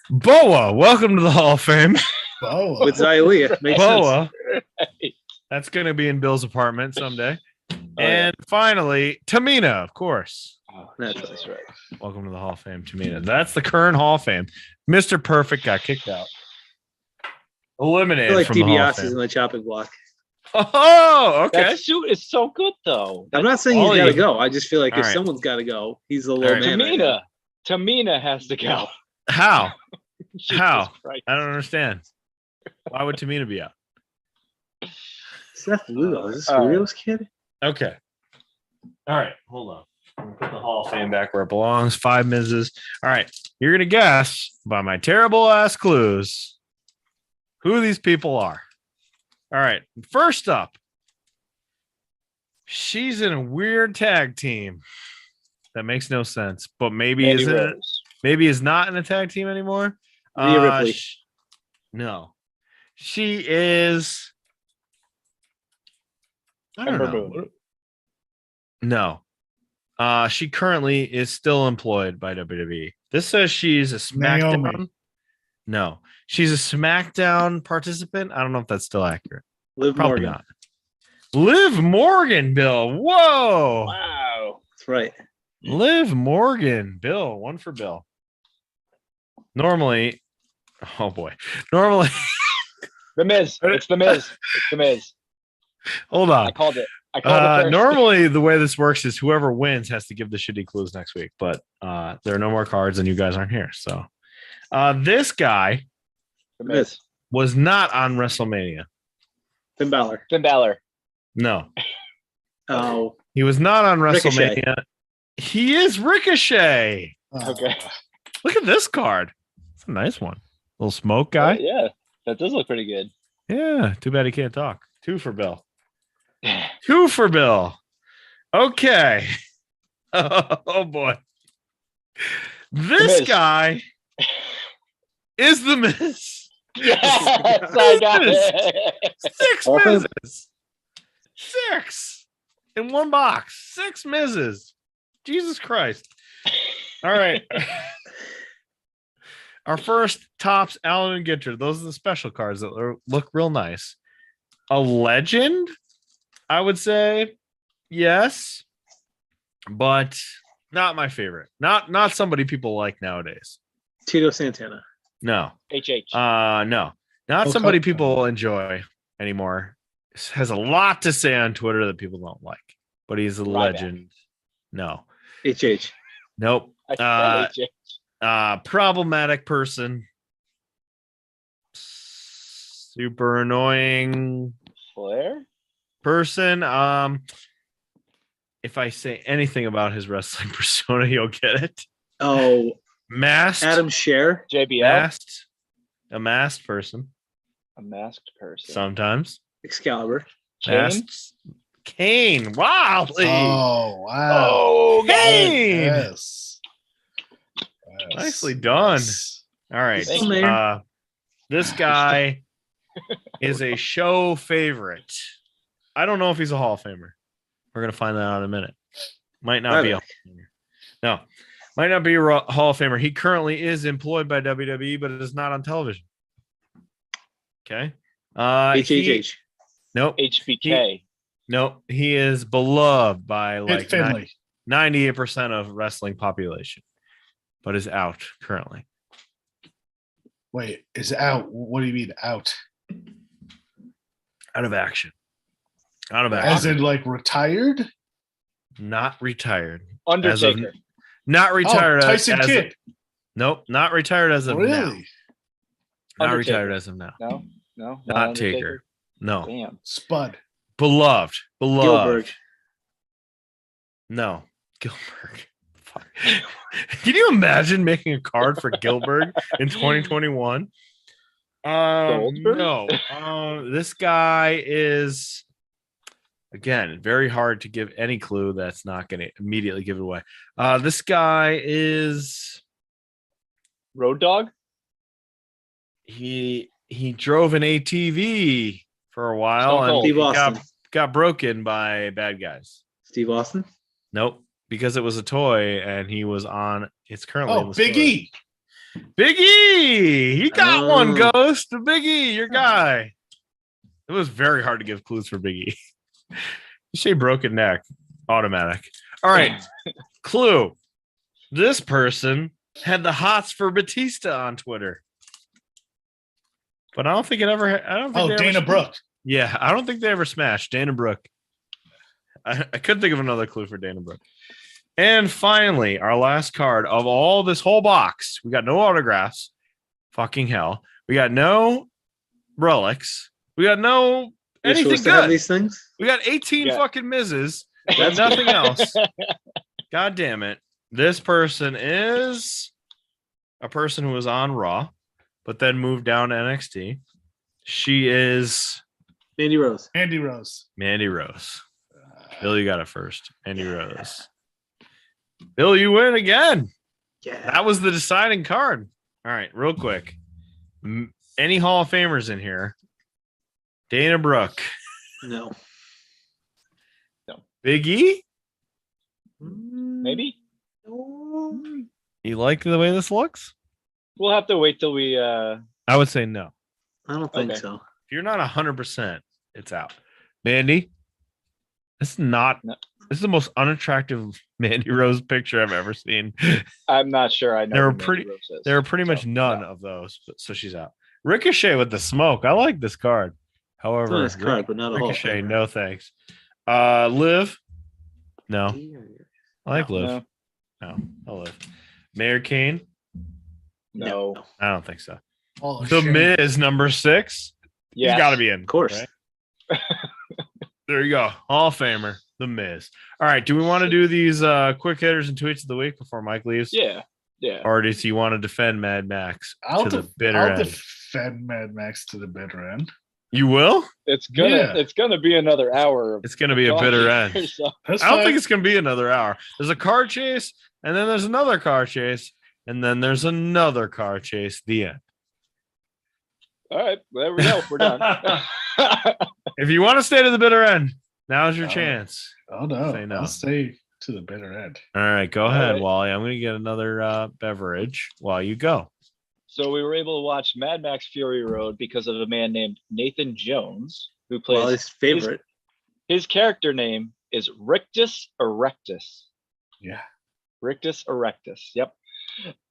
Boa, welcome to the Hall of Fame. Oh, With Xia makes sense. Boa. That's going to be in Bill's apartment someday. Oh, And finally, Tamina, of course. Oh, That's Jesus, right. Welcome to the Hall of Fame, Tamina. That's the current Hall of Fame. Mr. Perfect got kicked out. I Eliminated feel like from the Hall of DiBiase's in Fame. the chopping block. Oh, okay. That suit is so good though. I'm not saying he's Wally. got to go. I just feel like All if right. someone's got to go, he's the low All right. man. right now. Tamina has to go. How? Jesus How? Christ. I don't understand. Why would Tamina be out? Seth Lugo, is this All right. Rio's kid? Okay. All right. Hold on. I'm gonna put the Hall of Fame back where it belongs. 5 Mrs. All right. You're going to guess by my terrible ass clues who these people are. All right. First up, she's in a weird tag team that makes no sense, but maybe Mandy isn't. Rose. Maybe is not in a tag team anymore. Rhea Ripley. No, she is. I don't Ember know. Moon. No. She currently is still employed by WWE. This says she's a SmackDown. Naomi. No, she's a SmackDown participant. I don't know if that's still accurate. Liv Probably Morgan. not. Liv Morgan, Bill. Whoa. Wow. That's right. Liv Morgan, Bill. 1 for Bill. Normally, oh boy. Normally, The Miz. It's the Miz. It's the Miz. hold on. I called it. I called it first. Normally, the way this works is whoever wins has to give the shitty clues next week. But there are no more cards, and you guys aren't here. So this guy The Miz. was not on WrestleMania. Finn Balor. Finn Balor. No, Oh, he was not on Ricochet. WrestleMania. He is Ricochet. Okay. Look at this card. It's a nice one. Little smoke guy. Yeah. That does look pretty good. Yeah. Too bad he can't talk. 2 for Bill. 2 for Bill. Okay. Oh boy. This Miz. guy is the Miz. Yes, I got it. 6 Awesome. Mizes. 6 in one box. 6 Mizes. Jesus Christ. All right. Our first tops Allen and Gitter. Those are the special cards that look real nice. A legend, I would say, yes, but not my favorite. Not somebody people like nowadays. Tito Santana. No. HH. No. Not Oh, somebody come people enjoy anymore. Has a lot to say on Twitter that people don't like, but he's a Ryback. legend. No. HH. Nope. I said HH. Problematic person. Super annoying Flair? person. If I say anything about his wrestling persona, you'll get it. Oh, Masked. Adam Scher. JBL? A masked person. A masked person. Sometimes. Excalibur. Kane? Masked. Kane. Wow. Oh, wow. Oh, Kane. Yes. Nicely done. Yes. All right. Thank you. This guy is a show favorite. I don't know if he's a Hall of Famer. We're going to find that out in a minute. Might not be a Hall of Famer. No. Might not be a Hall of Famer. He currently is employed by WWE, but it is not on television. Okay. HHH. Nope. HBK. Nope. He is beloved by like Finley. 98% of wrestling population, but is out currently. Wait, is out? What do you mean out? Out of action. Out of As action. in, like, retired? Not retired. Undertaker. Not retired. Tyson Kidd. Nope, not retired as of now. Really? Not Undertaker. retired as of now. No, not Not Undertaker. Taker. No. Damn. Spud. Beloved. Gilbert. No. Gilbert. Fuck. Can you imagine making a card for Gilbert in 2021? Goldberg? No. This guy is, again, very hard to give any clue that's not going to immediately give it away. This guy is Road Dogg? he drove an ATV for a while Stone Cold. and Steve Austin. got broken by bad guys. Steve Austin. Nope, because it was a toy and he was on. It's currently in the Big store. E. Big E, he got one. Oh. Ghost, Big E, your guy. It was very hard to give clues for Big E. You say broken neck, automatic. All right, clue. This person had the hots for Batista on Twitter, but I don't think it ever. I don't think. Dana Brooke. Yeah, I don't think they ever smashed Dana Brooke. I couldn't think of another clue for Dana Brooke. And finally, our last card of all this whole box. We got no autographs. Fucking hell. We got no relics. We got no You're anything supposed to have good. these things. We got 18 Yeah. fucking Miz's. That's Nothing else. God damn it. This person is a person who was on Raw, but then moved down to NXT. She is Mandy Rose. Andy Rose. Mandy Rose. Bill, you got it first. Mandy Rose. Bill, you win again. Yeah. That was the deciding card. All right, real quick. Any Hall of Famers in here? Dana Brooke. No. Big E? Maybe. No. You like the way this looks? We'll have to wait till we I would say no. I don't think Okay. so. If you're not 100%, it's out. Mandy? This is not. No. This is the most unattractive Mandy Rose picture I've ever seen. I'm not sure I know. There who are Mandy pretty- Rose is, There are pretty much so, none no. of those, so she's out. Ricochet with the smoke. I like this card. However, It's a nice card, but not a Hall of Ricochet, Famer. no thanks. Liv? No. I like Liv. No. No, I'll Liv. Mayor Kane? No. I don't think so. Oh, The shame. Miz, number 6. Yes. He's got to be in. Of course. right? There you go. Hall of Famer, The Miz. All right. Do we want to do these quick hitters and tweets of the week before Mike leaves? Yeah. Yeah. Or does he want to defend Mad Max to the bitter I'll end? defend Mad Max to the bitter end. You will? It's gonna be another hour. Of It's going to be a bitter end. so- That's I don't fine. think it's going to be another hour. There's a car chase, and then there's another car chase, and then there's another car chase. The end. All right, there we go. We're done. If you want to stay to the bitter end, now's your Oh. chance. Oh no. Say no. I'll stay to the bitter end. All right, go ahead, right. Wally. I'm going to get another beverage while you go. So we were able to watch Mad Max Fury Road because of a man named Nathan Jones, who plays Wally's favorite. his character name is Rictus Erectus. Yeah. Rictus Erectus. Yep.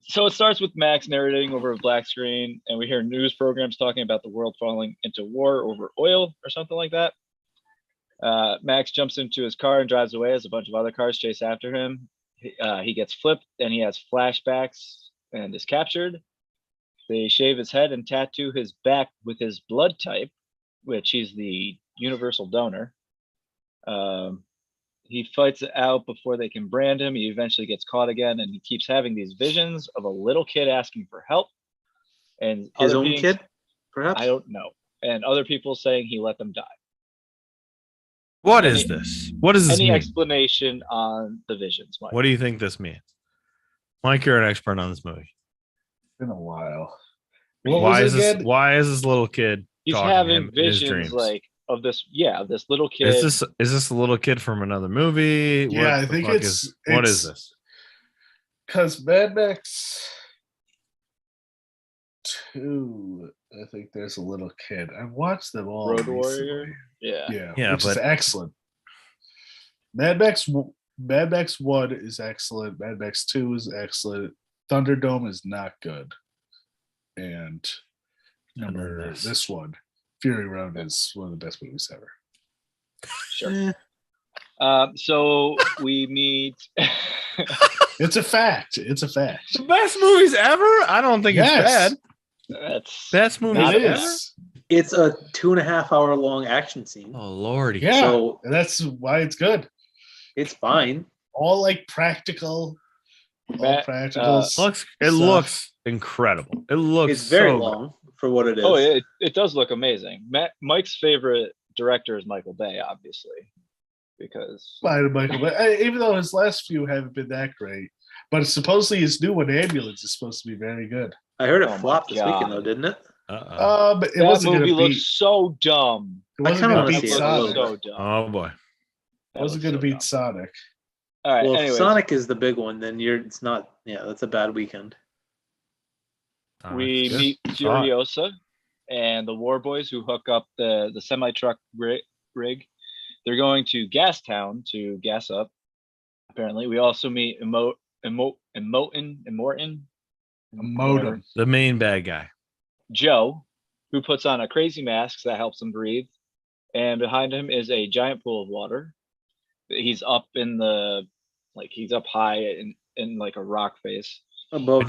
So it starts with Max narrating over a black screen, and we hear news programs talking about the world falling into war over oil or something like that. Max jumps into his car and drives away as a bunch of other cars chase after him. He gets flipped and he has flashbacks and is captured. They shave his head and tattoo his back with his blood type, which he's the universal donor. He fights it out before they can brand him. He eventually gets caught again, and he keeps having these visions of a little kid asking for help. And His other own beings- kid, perhaps? I don't know. And other people saying he let them die. What is this? What does this Any mean? explanation on the visions, Mike? What do you think this means? Mike, you're an expert on this movie. Been a while. What Why was is it this? again? Why is this little kid He's talking to having him in his visions dreams? like of this little kid. Is this a little kid from another movie? Yeah, I the think fuck it's- what it's- is this? Because Mad Max 2, I think there's a little kid. I've watched them all. Road recently. Warrior? Yeah. Yeah, which is but- excellent. Mad Max 1 is excellent. Mad Max 2 is excellent. Thunderdome is not good. And And then this one, Fury Road, is one of the best movies ever. Sure. So we meet. It's a fact. It's a fact. The best movies ever? I don't think it's bad. That's best movies ever. It's a 2.5 hour long action scene. Oh lordy. Yeah. So that's why it's good. it's fine. All like practical. All practical. It looks incredible. It looks It's very so long for what it is. Oh, it does look amazing. Mike's favorite director is Michael Bay, obviously, because Michael Bay, even though his last few haven't been that great, but supposedly his new one, Ambulance, is supposed to be very good. I heard it flopped this weekend though, didn't it? But it that wasn't movie going to looks so dumb. It wasn't going to beat it Sonic. So dumb. Oh boy. It wasn't going to beat Sonic. All right. Well, anyways. if Sonic is the big one, then it's not. Yeah, that's a bad weekend. We meet Furiosa and the War Boys who hook up the semi truck rig. They're going to Gas Town to gas up. Apparently, we also meet Morton, the main bad guy, Joe, who puts on a crazy mask that helps him breathe, and behind him is a giant pool of water. He's up in he's up high in like a rock face. Above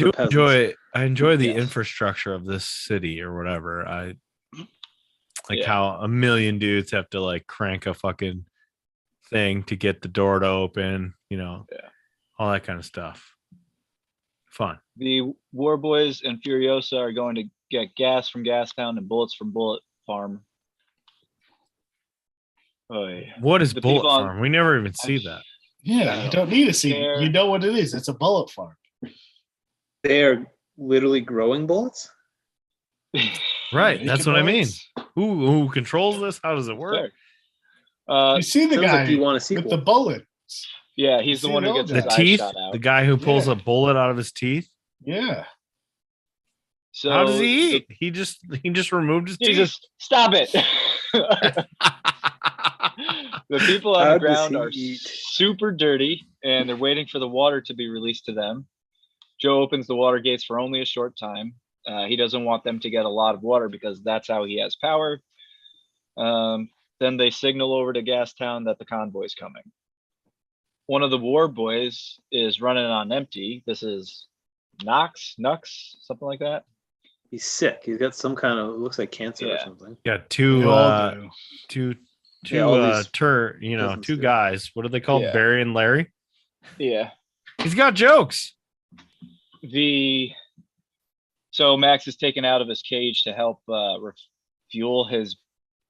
I enjoy the infrastructure of this city or whatever. I like how a million dudes have to like crank a fucking thing to get the door to open, all that kind of stuff. Fun. The War Boys and Furiosa are going to get gas from Gas Town and bullets from Bullet Farm. Oh, yeah. What is Bullet Farm? We never even see that. Yeah, you don't need to see it. You know what it is. It's a bullet farm. They're literally growing bullets? Right. That's what I mean. Who controls this? How does it work? You see the guy like you want to see with the bullet. Yeah, he's the one who gets the teeth. The guy who pulls a bullet out of his teeth. Yeah. So how does he eat? He just removed his teeth. Just stop it. The people on the ground are super dirty, and they're waiting for the water to be released to them. Joe opens the water gates for only a short time. He doesn't want them to get a lot of water because that's how he has power. Then they signal over to Gas Town that the convoy's coming. One of the War Boys is running on empty. This is Nux, something like that. He's sick. He's got some kind of, looks like cancer or something. Yeah, two guys. What are they called? Yeah. Barry and Larry. Yeah. He's got jokes. So Max is taken out of his cage to help refuel his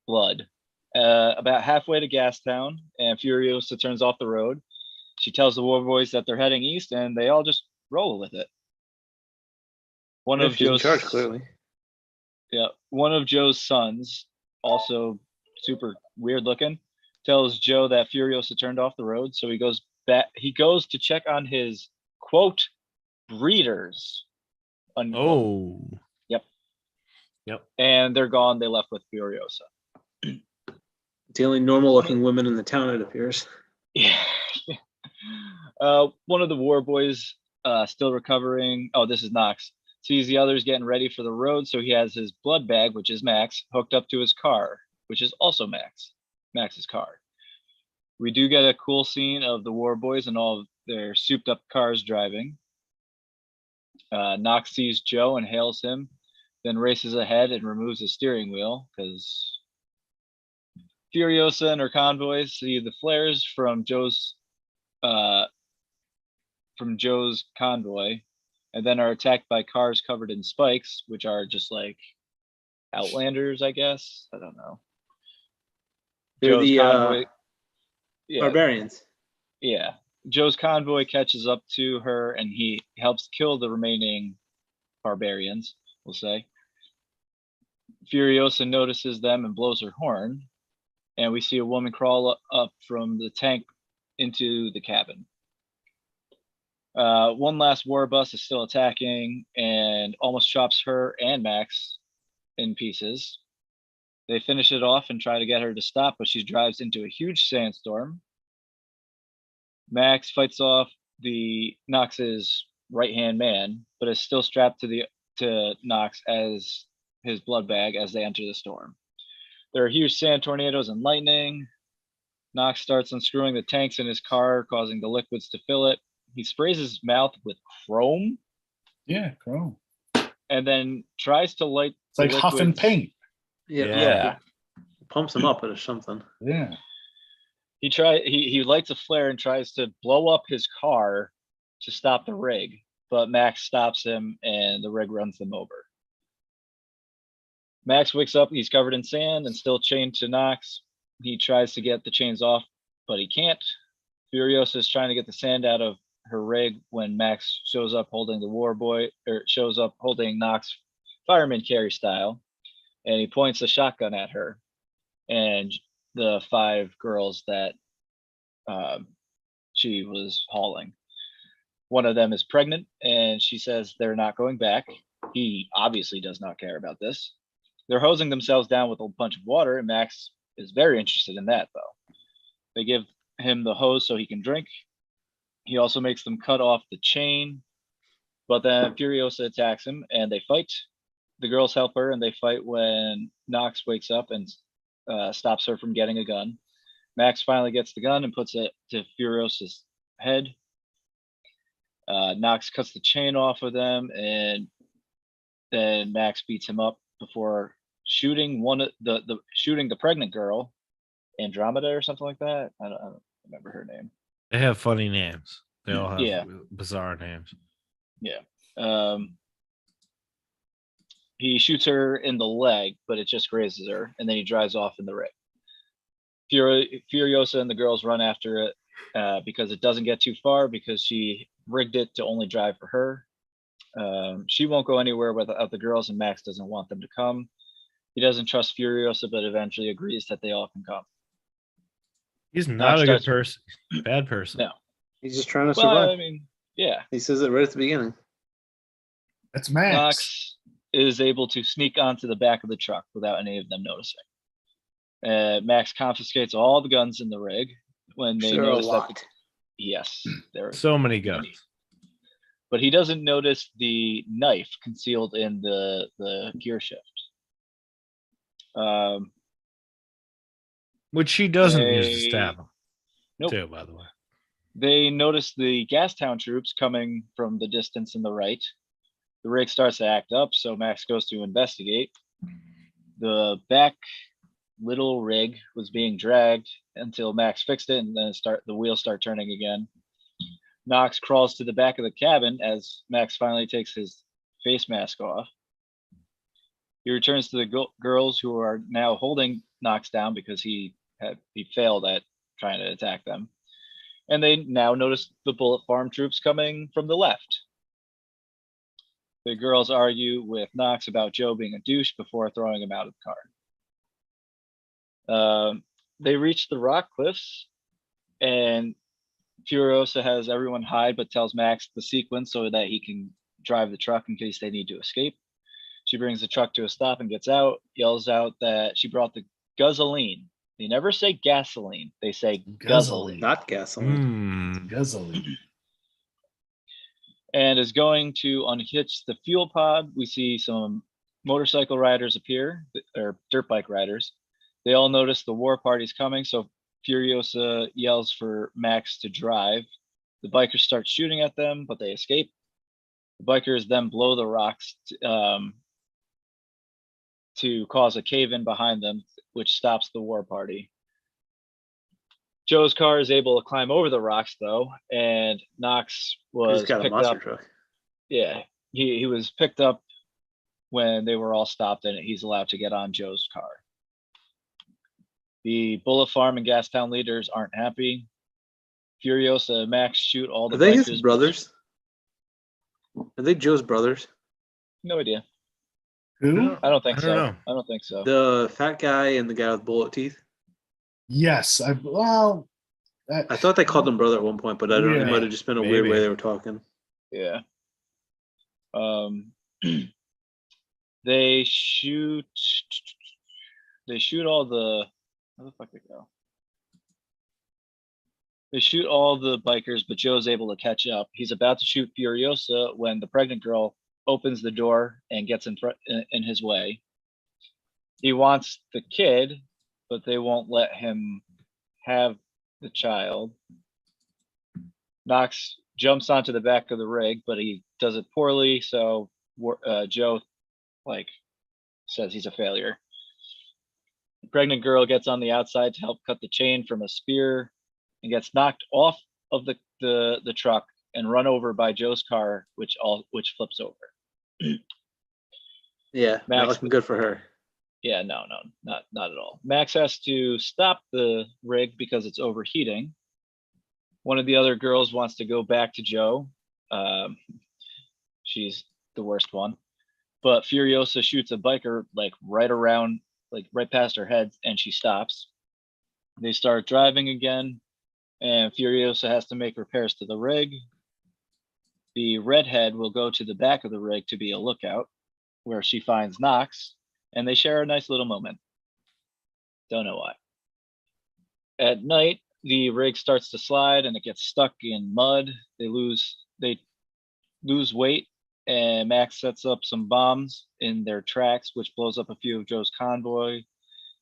blood. About halfway to Gastown, and Furiosa turns off the road. She tells the War Boys that they're heading east, and they all just roll with it. One of Joe's in charge, clearly. Yeah, one of Joe's sons, also super weird looking, tells Joe that Furiosa turned off the road, so he goes back. He goes to check on his quote breeders. Unquote. Oh. Yep. And they're gone. They left with Furiosa. The only normal-looking women in the town, it appears. Yeah. One of the War Boys, still recovering. Oh, this is Knox. Sees the others getting ready for the road, so he has his blood bag, which is Max, hooked up to his car, which is also Max's car. We do get a cool scene of the War Boys and all of their souped-up cars driving. Knox sees Joe and hails him, then races ahead and removes his steering wheel because Furiosa and her convoys see the flares from Joe's convoy, and then are attacked by cars covered in spikes, which are just like Outlanders, I guess. I don't know. They're the barbarians. Yeah. Joe's convoy catches up to her, and he helps kill the remaining barbarians, we'll say. Furiosa notices them and blows her horn, and we see a woman crawl up from the tank into the cabin. One last war bus is still attacking and almost chops her and Max in pieces. They finish it off and try to get her to stop, but she drives into a huge sandstorm. Max fights off the Knox's right-hand man, but is still strapped to Knox as his blood bag as they enter the storm. There are huge sand tornadoes and lightning. Knox starts unscrewing the tanks in his car, causing the liquids to fill it. He sprays his mouth with chrome. Yeah, chrome. And then tries to light. It's like huffing paint. Yeah. Pumps him up or something. Yeah. He lights a flare and tries to blow up his car to stop the rig, but Max stops him and the rig runs them over. Max wakes up, he's covered in sand and still chained to Knox. He tries to get the chains off, but he can't. Furiosa is trying to get the sand out of her rig when Max shows up holding the war boy, or shows up holding Knox fireman carry style, and he points a shotgun at her and the 5 girls that she was hauling. One of them is pregnant, and she says they're not going back. He obviously does not care about this. They're hosing themselves down with a bunch of water, and Max is very interested in that, though. They give him the hose so he can drink. He also makes them cut off the chain, but then Furiosa attacks him, and they fight. The girls help her, and they fight when Knox wakes up and stops her from getting a gun. Max finally gets the gun and puts it to Furiosa's head. Knox cuts the chain off of them, and then Max beats him up before shooting shooting the pregnant girl, Andromeda or something like that. I don't remember her name. They have funny names. They all have bizarre names. Yeah. He shoots her in the leg, but it just grazes her, and then he drives off in the rig. Furiosa and the girls run after it because it doesn't get too far because she rigged it to only drive for her. She won't go anywhere without the girls, and Max doesn't want them to come. He doesn't trust Furiosa, but eventually agrees that they all can come. He's not a good person. Bad person. No. He's just trying to survive. I mean, yeah. He says it right at the beginning. That's Max. Knox is able to sneak onto the back of the truck without any of them noticing. Max confiscates all the guns in the rig when they notice that. Yes, there are so many guns. But he doesn't notice the knife concealed in the gear shift. Which she doesn't use to stab him. Nope. Too, by the way. They notice the Gastown troops coming from the distance in the right. The rig starts to act up, so Max goes to investigate. The back little rig was being dragged until Max fixed it, and then the wheels start turning again. Knox crawls to the back of the cabin as Max finally takes his face mask off. He returns to the girls who are now holding Knox down because he failed at trying to attack them. And they now notice the Bullet Farm troops coming from the left. The girls argue with Knox about Joe being a douche before throwing him out of the car. They reach the rock cliffs, and Furiosa has everyone hide but tells Max the sequence so that he can drive the truck in case they need to escape. She brings the truck to a stop and gets out, yells out that she brought the gasoline. They never say gasoline. They say guzzling. Not gasoline. Guzzling. And is going to unhitch the fuel pod. We see some motorcycle riders appear, or dirt bike riders. They all notice the war party's coming, so Furiosa yells for Max to drive. The bikers start shooting at them, but they escape. The bikers then blow the rocks to cause a cave-in behind them, which stops the war party. Joe's car is able to climb over the rocks, though, and Knox was picked up. Truck. Yeah, he was picked up when they were all stopped, and he's allowed to get on Joe's car. The Bullet Farm and Gastown leaders aren't happy. Furiosa and Max shoot all the Are they bikers. his brothers? Are they Joe's brothers? No idea. Who? I don't think so. Know. I don't think so. The fat guy and the guy with bullet teeth? Yes. I thought they called them brother at one point, but I don't know. It might have just been a weird way they were talking. Yeah. They shoot all the where the fuck they go? They shoot all the bikers, but Joe's able to catch up. He's about to shoot Furiosa when the pregnant girl opens the door and gets in his way. He wants the kid, but they won't let him have the child. Knox jumps onto the back of the rig, but he does it poorly. So Joe says he's a failure. The pregnant girl gets on the outside to help cut the chain from a spear and gets knocked off of the truck and run over by Joe's car, which flips over. Yeah, not looking good for her. Yeah, no, not at all. Max has to stop the rig because it's overheating. One of the other girls wants to go back to Joe. She's the worst one. But Furiosa shoots a biker right past her head, and she stops. They start driving again, and Furiosa has to make repairs to the rig. The redhead will go to the back of the rig to be a lookout, where she finds Knox, and they share a nice little moment. Don't know why. At night, the rig starts to slide and it gets stuck in mud. They lose weight, and Max sets up some bombs in their tracks, which blows up a few of Joe's convoy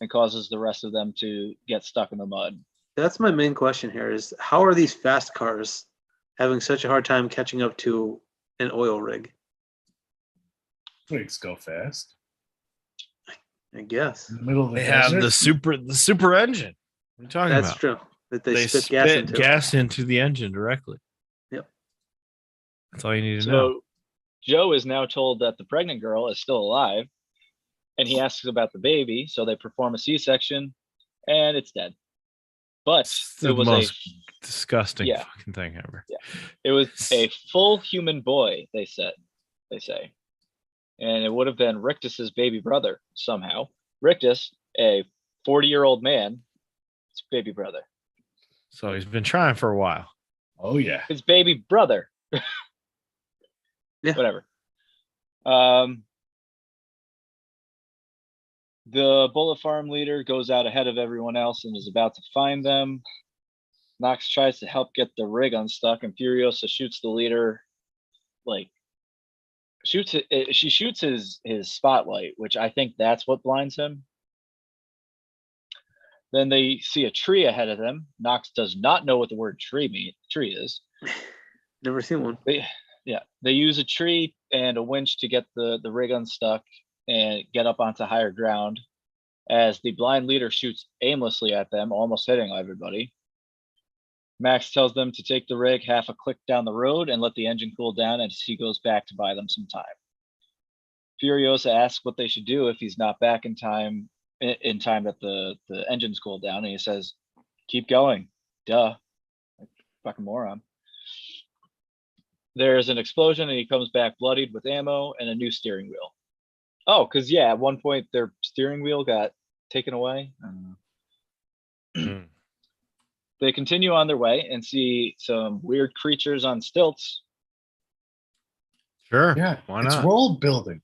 and causes the rest of them to get stuck in the mud. That's my main question here is how are these fast cars having such a hard time catching up to an oil rig? Rigs go fast. I guess. In the middle of the They desert. have the super engine. What are you talking That's about? true. That they Spit spit gas into. the engine directly. Yep. That's all you need to So know. Joe is now told that the pregnant girl is still alive, and he asks about the baby. So they perform a C-section, and it's dead. But It's it the was most disgusting yeah. fucking thing ever. it was a full human boy. They say, and it would have been Rictus's baby brother somehow. Rictus, a 40-year-old man, his baby brother. So he's been trying for a while. Oh yeah. His baby brother. Yeah. Whatever. The bullet farm leader goes out ahead of everyone else and is about to find them. Knox tries to help get the rig unstuck, and Furiosa shoots the leader. She shoots his spotlight, which I think that's what blinds him. Then they see a tree ahead of them. Knox does not know what the word tree is. Never seen one. They use a tree and a winch to get the rig unstuck and get up onto higher ground as the blind leader shoots aimlessly at them, almost hitting everybody. Max tells them to take the rig half a click down the road and let the engine cool down as he goes back to buy them some time. Furiosa asks what they should do if he's not back in time that the engine's cooled down, and he says, keep going. Duh. Fucking moron. There's an explosion and he comes back bloodied with ammo and a new steering wheel. Oh, because at one point their steering wheel got taken away. They continue on their way and see some weird creatures on stilts. Sure. Yeah. Why It's not? world building.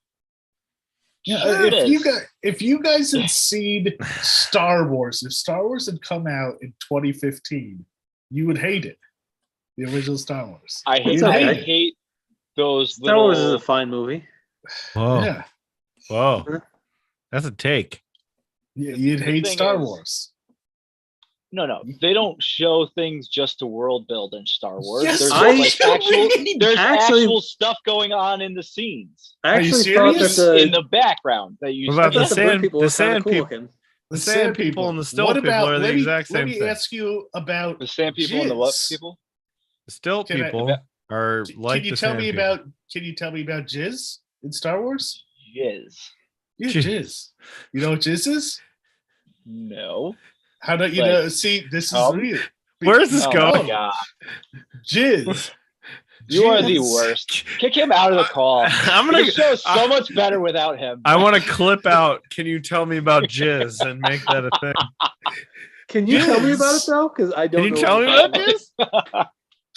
Yeah. Sure it is. If you guys had seen Star Wars, if Star Wars had come out in 2015, you would hate it. The original Star Wars. I hate those Star Wars is a fine movie. Whoa. Yeah. Whoa. That's a take. You'd hate thing Star is- Wars. No, they don't show things just to world build in Star Wars. Yes, There's Actually- actual stuff going on in the scenes I Are you actually thought that serious? in the background that you What about see. the the sand- bird people the were kinda sand cool people? looking. The sand people and the stilt What people about- are the let me- exact same Let me thing. ask you about The sand people and the what Jizz. people? The stilt Can I- people are like can you the tell sand me people. about Can you tell me about Jizz in Star Wars? Jizz. Yeah, Jizz. Jizz. You know what Jizz is? No. How don't you Like, know? See, this is cum? real. Where's this Oh going? my god. Jizz. You are the Jizz. worst. Kick him out of the call. I'm gonna. The show's so much better without him. I want to clip out. Can you tell me about jizz and make that a thing? Can you tell me Jizz. about it though? Because I don't Can you know. tell me what about you're jizz?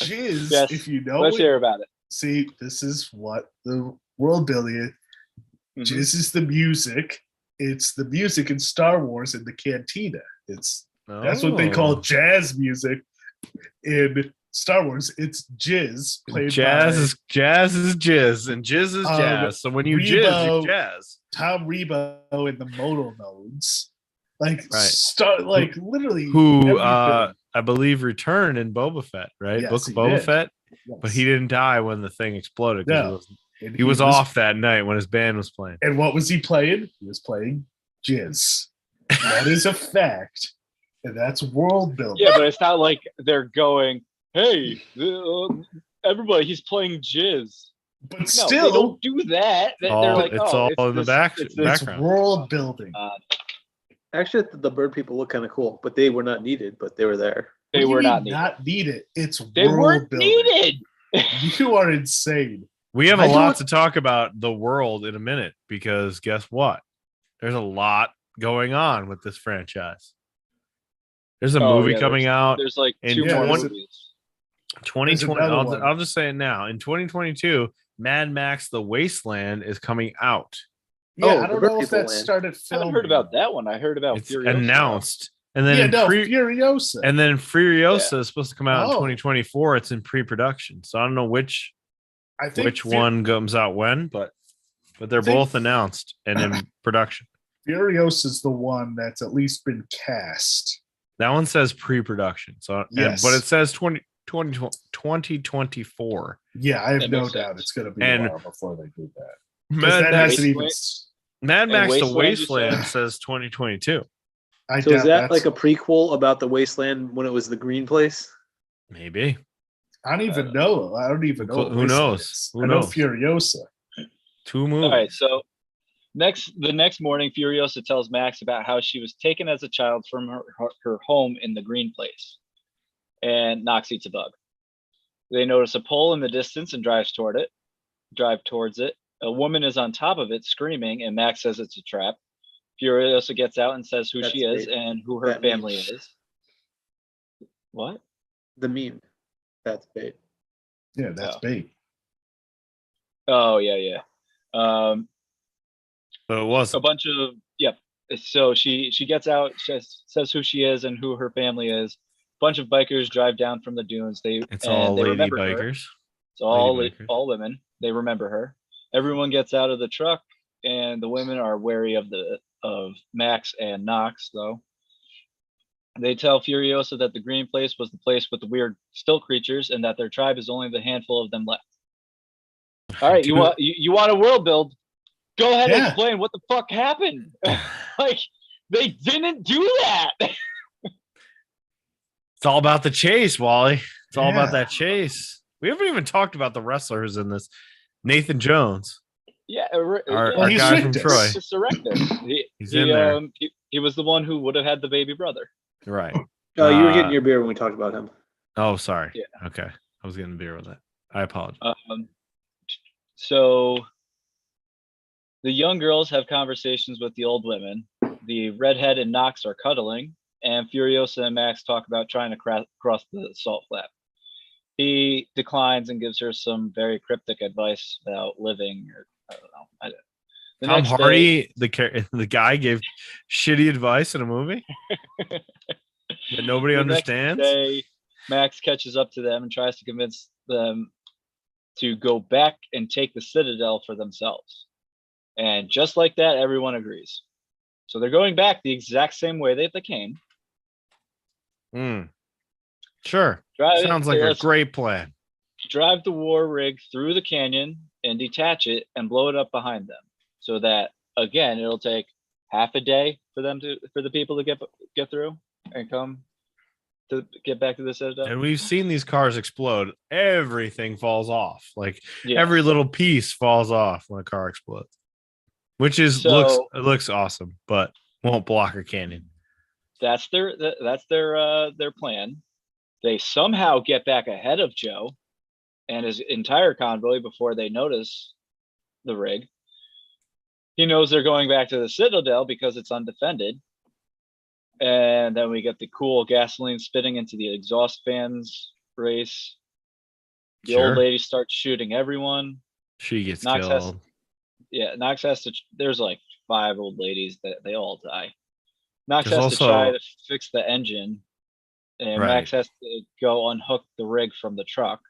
Jizz. Yes. If you know Let's it, hear about it. see, this is what the world building is. Mhm. Jizz is the music. It's the music in Star Wars in the cantina. That's what they call Oh. jazz music in Star Wars. It's jizz played Jazz by is jizz, and jizz is jazz. So when you jizz, Rebo. you jazz. Tom Rebo in the modal nodes. Like start like literally who everything. I believe returned in Boba Fett, right? Yes, Book of he Boba did. Fett, Yes. but he didn't die when the thing exploded because No. he was off that night when his band was playing. And what was he playing? He was playing jizz. That is a fact, and that's world building. Yeah, but it's not like they're going, "Hey, everybody, he's playing jizz." But No, still, they don't do that. They're like, it's "Oh, all in the it's background. world building. Actually, the bird people look kind of cool, but they were not needed. But they were there. They were not needed. It's they world weren't building. needed. You are insane. We have a lot to talk about the world in a minute because guess what? There's a lot going on with this franchise. There's a movie coming out. There's like in 2 more movies. 2020. I'll just say it now. In 2022, Mad Max: The Wasteland is coming out. Yeah, I don't know if that started filming. I haven't heard about that one. I heard about it's Furiosa. Announced. And then Furiosa. And then Furiosa is supposed to come out in 2024. It's in pre-production. So I don't know which one comes out when, but they're both announced and in production. Furiosa is the one that's at least been cast. That one says pre-production. So yes. But it says 2024. Yeah, I have no doubt it's going to be a while before they do that. Mad Max: The Wasteland says 2022. So is that like a prequel about the Wasteland when it was the green place? Maybe. I don't even know. I don't even know. Who knows? I know Furiosa. 2 movies. All right, so the next morning, Furiosa tells Max about how she was taken as a child from her home in the green place, and Nox eats a bug. They notice a pole in the distance and drive towards it. A woman is on top of it screaming, and Max says it's a trap. Furiosa gets out and says who she is and who her family is. What? The meme. That's bait. Yeah, that's bait. Oh, yeah. But it was a bunch of So she gets out, says who she is and who her family is. A bunch of bikers drive down from the dunes. It's all lady bikers. It's all women. They remember her. Everyone gets out of the truck, and the women are wary of Max and Nox, though. They tell Furiosa that the green place was the place with the weird still creatures, and that their tribe is only the handful of them left. All right, you want a world build? Go ahead and explain what the fuck happened. Like, they didn't do that. It's all about the chase, Wally. It's all about that chase. We haven't even talked about the wrestlers in this. Nathan Jones. Yeah, our guy from Troy. He's in there. He was the one who would have had the baby brother. Right. You were getting your beer when we talked about him. Oh, sorry. Yeah. Okay. I was getting a beer with that. I apologize. So the young girls have conversations with the old women. The redhead and Nox are cuddling, and Furiosa and Max talk about trying to cross the salt flap. He declines and gives her some very cryptic advice about living, or I don't know. Tom Hardy, the guy, gave shitty advice in a movie that nobody understands. Next day, Max catches up to them and tries to convince them to go back and take the Citadel for themselves. And just like that, everyone agrees. So they're going back the exact same way that they came. Sure. Sounds like a great plan. Drive the war rig through the canyon and detach it and blow it up behind them. So that, again, it'll take half a day for the people to get through and come to get back to the Citadel. And we've seen these cars explode. Everything falls off. Like every little piece falls off when a car explodes. Which looks awesome, but won't block a canyon. That's their plan. They somehow get back ahead of Joe and his entire convoy before they notice the rig. He knows they're going back to the Citadel because it's undefended. And then we get the cool gasoline spitting into the exhaust fans race. The old lady starts shooting everyone. She gets killed. Nox has to. There's like 5 old ladies that they all die. Nox has to try to fix the engine, and Max has to go unhook the rig from the truck.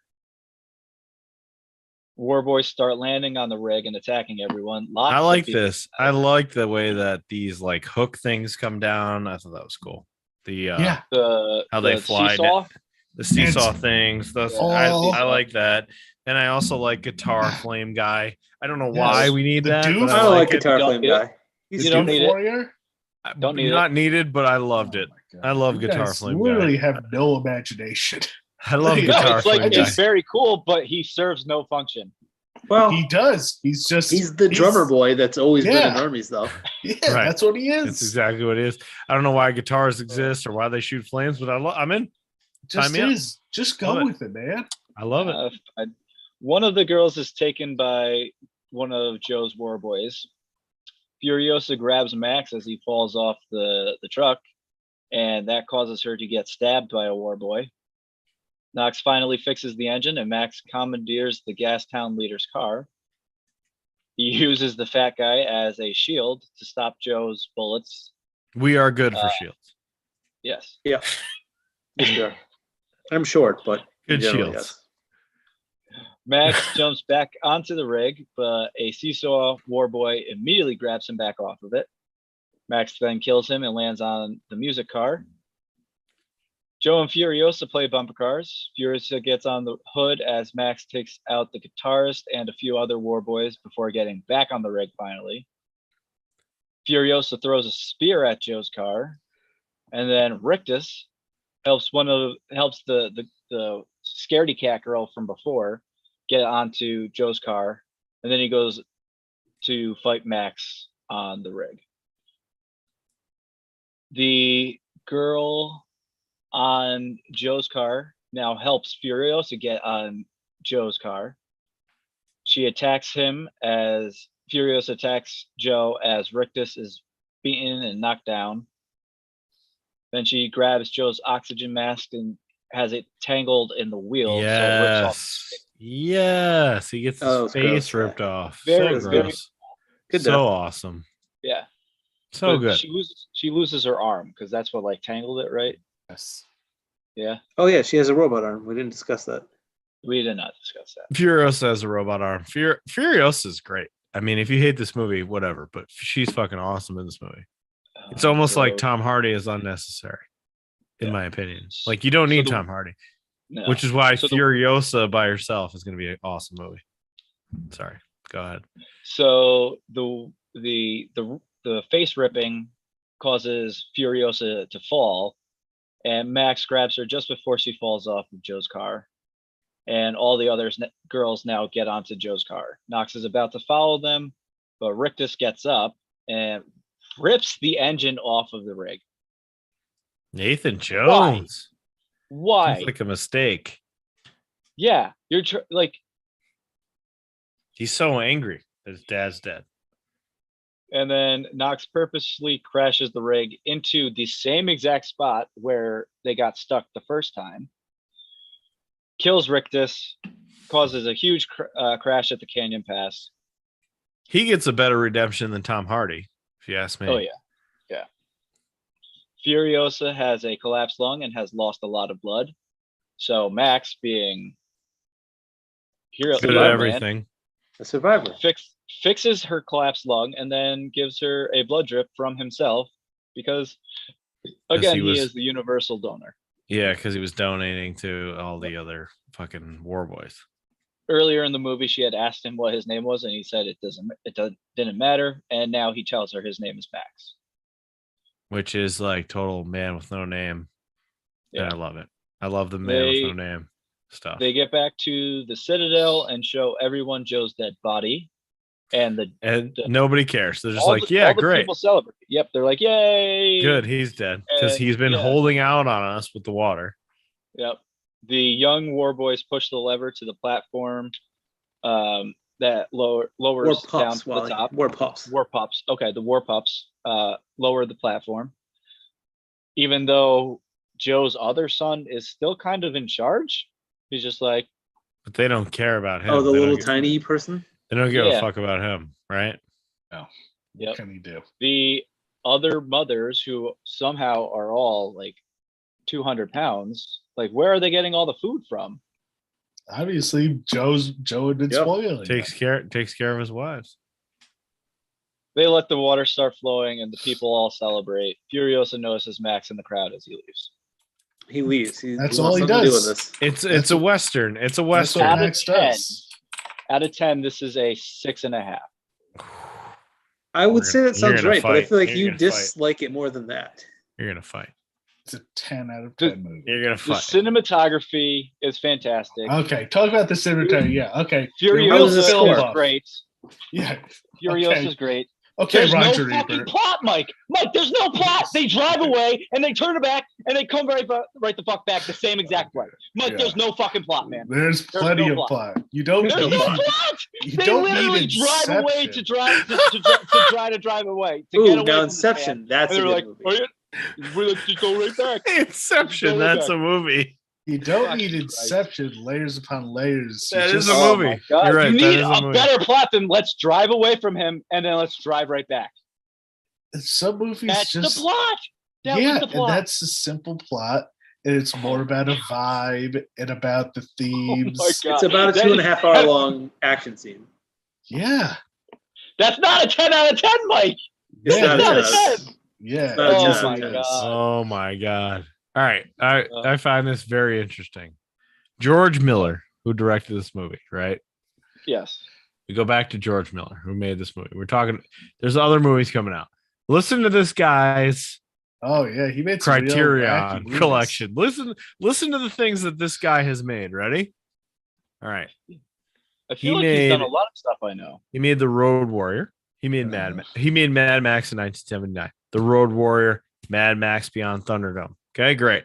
War Boys start landing on the rig and attacking everyone. I like this. I like the way that these like hook things come down. I thought that was cool. The how they fly seesaw. The seesaw things. I like that. And I also like Guitar Flame Guy. I don't know why we need that, but I like Guitar Flame Guy. You don't need it. Don't need not needed, but I loved it. I love Guitar Flame Guy. Literally have no imagination. I love Guitar Flame Guy. It's very cool, but he serves no function. Well, he does. He's the drummer boy that's always been in armies, though. Yeah, right. That's what he is. That's exactly what it is. I don't know why guitars exist or why they shoot flames, but I'm in. Just go with it, man. I love it. One of the girls is taken by one of Joe's war boys. Furiosa grabs Max as he falls off the truck, and that causes her to get stabbed by a war boy. Knox finally fixes the engine, and Max commandeers the Gastown leader's car. He uses the fat guy as a shield to stop Joe's bullets. We are good for shields. Yes. Yeah. Sure. I'm short, but good shields. Yes. Max jumps back onto the rig, but a seesaw war boy immediately grabs him back off of it. Max then kills him and lands on the music car. Joe and Furiosa play bumper cars. Furiosa gets on the hood as Max takes out the guitarist and a few other war boys before getting back on the rig finally. Furiosa throws a spear at Joe's car, and then Rictus helps the scaredy cat girl from before get onto Joe's car, and then he goes to fight Max on the rig. The girl on Joe's car now helps Furiosa get on Joe's car. She attacks him as Furiosa attacks Joe as Rictus is beaten and knocked down. Then she grabs Joe's oxygen mask and has it tangled in the wheel. Yes, he gets his face ripped off. Very gross. Good so awesome. Yeah. So good. She loses her arm because that's what like tangled it, right? Yes. Yeah. Oh yeah, she has a robot arm. We didn't discuss that. We did not discuss that. Furiosa has a robot arm. Furiosa is great. I mean, if you hate this movie, whatever, but she's fucking awesome in this movie. It's almost like Tom Hardy is unnecessary, in my opinion. Like you don't need Tom Hardy, which is why Furiosa by herself is going to be an awesome movie. Sorry, go ahead. So the face ripping causes Furiosa to fall, and Max grabs her just before she falls off of Joe's car. And all the other girls now get onto Joe's car. Knox is about to follow them, but Rictus gets up and rips the engine off of the rig. Nathan Jones. Why? Seems like a mistake. Yeah, you're he's so angry that his dad's dead. And then Knox purposely crashes the rig into the same exact spot where they got stuck the first time. Kills Rictus, causes a huge crash at the Canyon Pass. He gets a better redemption than Tom Hardy, if you ask me. Oh, yeah. Yeah. Furiosa has a collapsed lung and has lost a lot of blood. So Max, being good at everything, a survivor, fixes her collapsed lung and then gives her a blood drip from himself because, again, he is the universal donor. Yeah, because he was donating to all the other fucking war boys. Earlier in the movie, she had asked him what his name was, and he said it didn't matter. And now he tells her his name is Max, which is like total man with no name. Yeah, and I love it. I love the man with no name stuff. They get back to the Citadel and show everyone Joe's dead body, and nobody cares. They're just like, yeah, great. People celebrate. Yep, they're like, yay, good. He's dead because he's been holding out on us with the water. Yep. The young war boys push the lever to the platform that lowers down to the top. War pups. Okay, the war pups lower the platform. Even though Joe's other son is still kind of in charge, he's just like. But they don't care about him. Oh, the little tiny person? They don't give a fuck about him, right? No. Yep. What can he do? The other mothers who somehow are all like 200 pounds, like where are they getting all the food from? Obviously, Joe had been spoiling. Takes care of his wives. They let the water start flowing, and the people all celebrate. Furiosa notices Max in the crowd as he leaves. He leaves. That's all he does. It's a Western. It's a Western. Out of 10, out of 10, this is a 6.5. I would say that sounds right, but I feel like you dislike fight. it more than that. You're gonna fight. It's a 10 out of 10 movie. You're gonna fight. The cinematography is fantastic. Okay, talk about the cinematography. Yeah, okay. Furiosa's film is great. Yeah. Furiosa's great. Okay, there's Roger no fucking plot, Mike. Mike, there's no plot. They drive away and they turn it back and they come right the fuck back the same exact way. Mike, there's no fucking plot, man. There's plenty of plot. You don't. There's no plot. They literally drive away to try to drive away. To get away now Inception. That's a good movie. We'll just go right back. Inception. That's a movie. You don't need Inception, layers upon layers. That is a movie. You're right. You need a better plot than let's drive away from him and then let's drive right back. Some movies that's just the plot. And that's a simple plot. And it's more about a vibe and about the themes. It's about a 2.5 hour long action scene. Yeah. That's not a 10 out of 10, Mike. It's not a 10. Yeah. Oh my God. All right. I find this very interesting. George Miller, who directed this movie, right? Yes. We go back to George Miller, who made this movie. We're talking, there's other movies coming out. Listen to this guy's he made Criterion collection. Listen to the things that this guy has made. Ready? All right. I feel he's done a lot of stuff I know. He made The Road Warrior. He made Mad Max. He made Mad Max in 1979. The Road Warrior, Mad Max Beyond Thunderdome. Okay, great.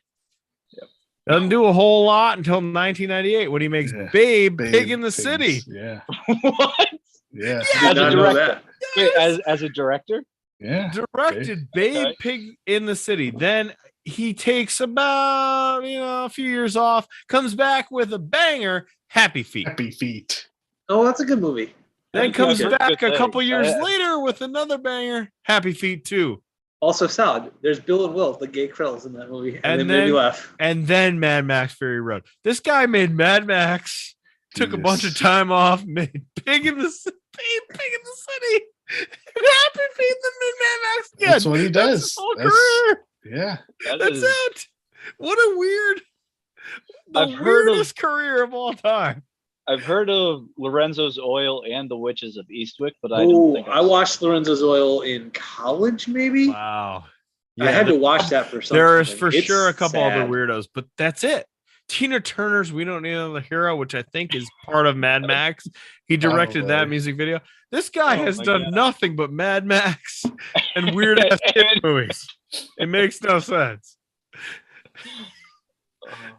Yep. Doesn't do a whole lot until 1998 when he makes Babe Pig in the City. Yeah. What? Yeah. As a director. Wait, as a director? Yeah. Directed Babe Pig in the City. Then he takes about a few years off, comes back with a banger, Happy Feet. Happy Feet. Oh, that's a good movie. Then comes back a couple years later with another banger, Happy Feet 2. Also solid. There's Bill and Will, the gay krills in that movie. And they made me laugh. And then Mad Max Fury Road. This guy made Mad Max, took a bunch of time off, made Pig in the City. Happy Feet, then made Mad Max again. That's what he does. That's his whole career. Yeah. That's it. What a weird, weirdest career of all time. I've heard of Lorenzo's Oil and The Witches of Eastwick, but I don't think I watched Lorenzo's Oil in college, maybe. Wow. Yeah, I had to watch that for something. There is for sure a couple sad. other weirdos, but that's it. Tina Turner's We Don't Need Another Hero, which I think is part of Mad Max. He directed that music video. This guy has done nothing but Mad Max and weird ass kid movies. It makes no sense.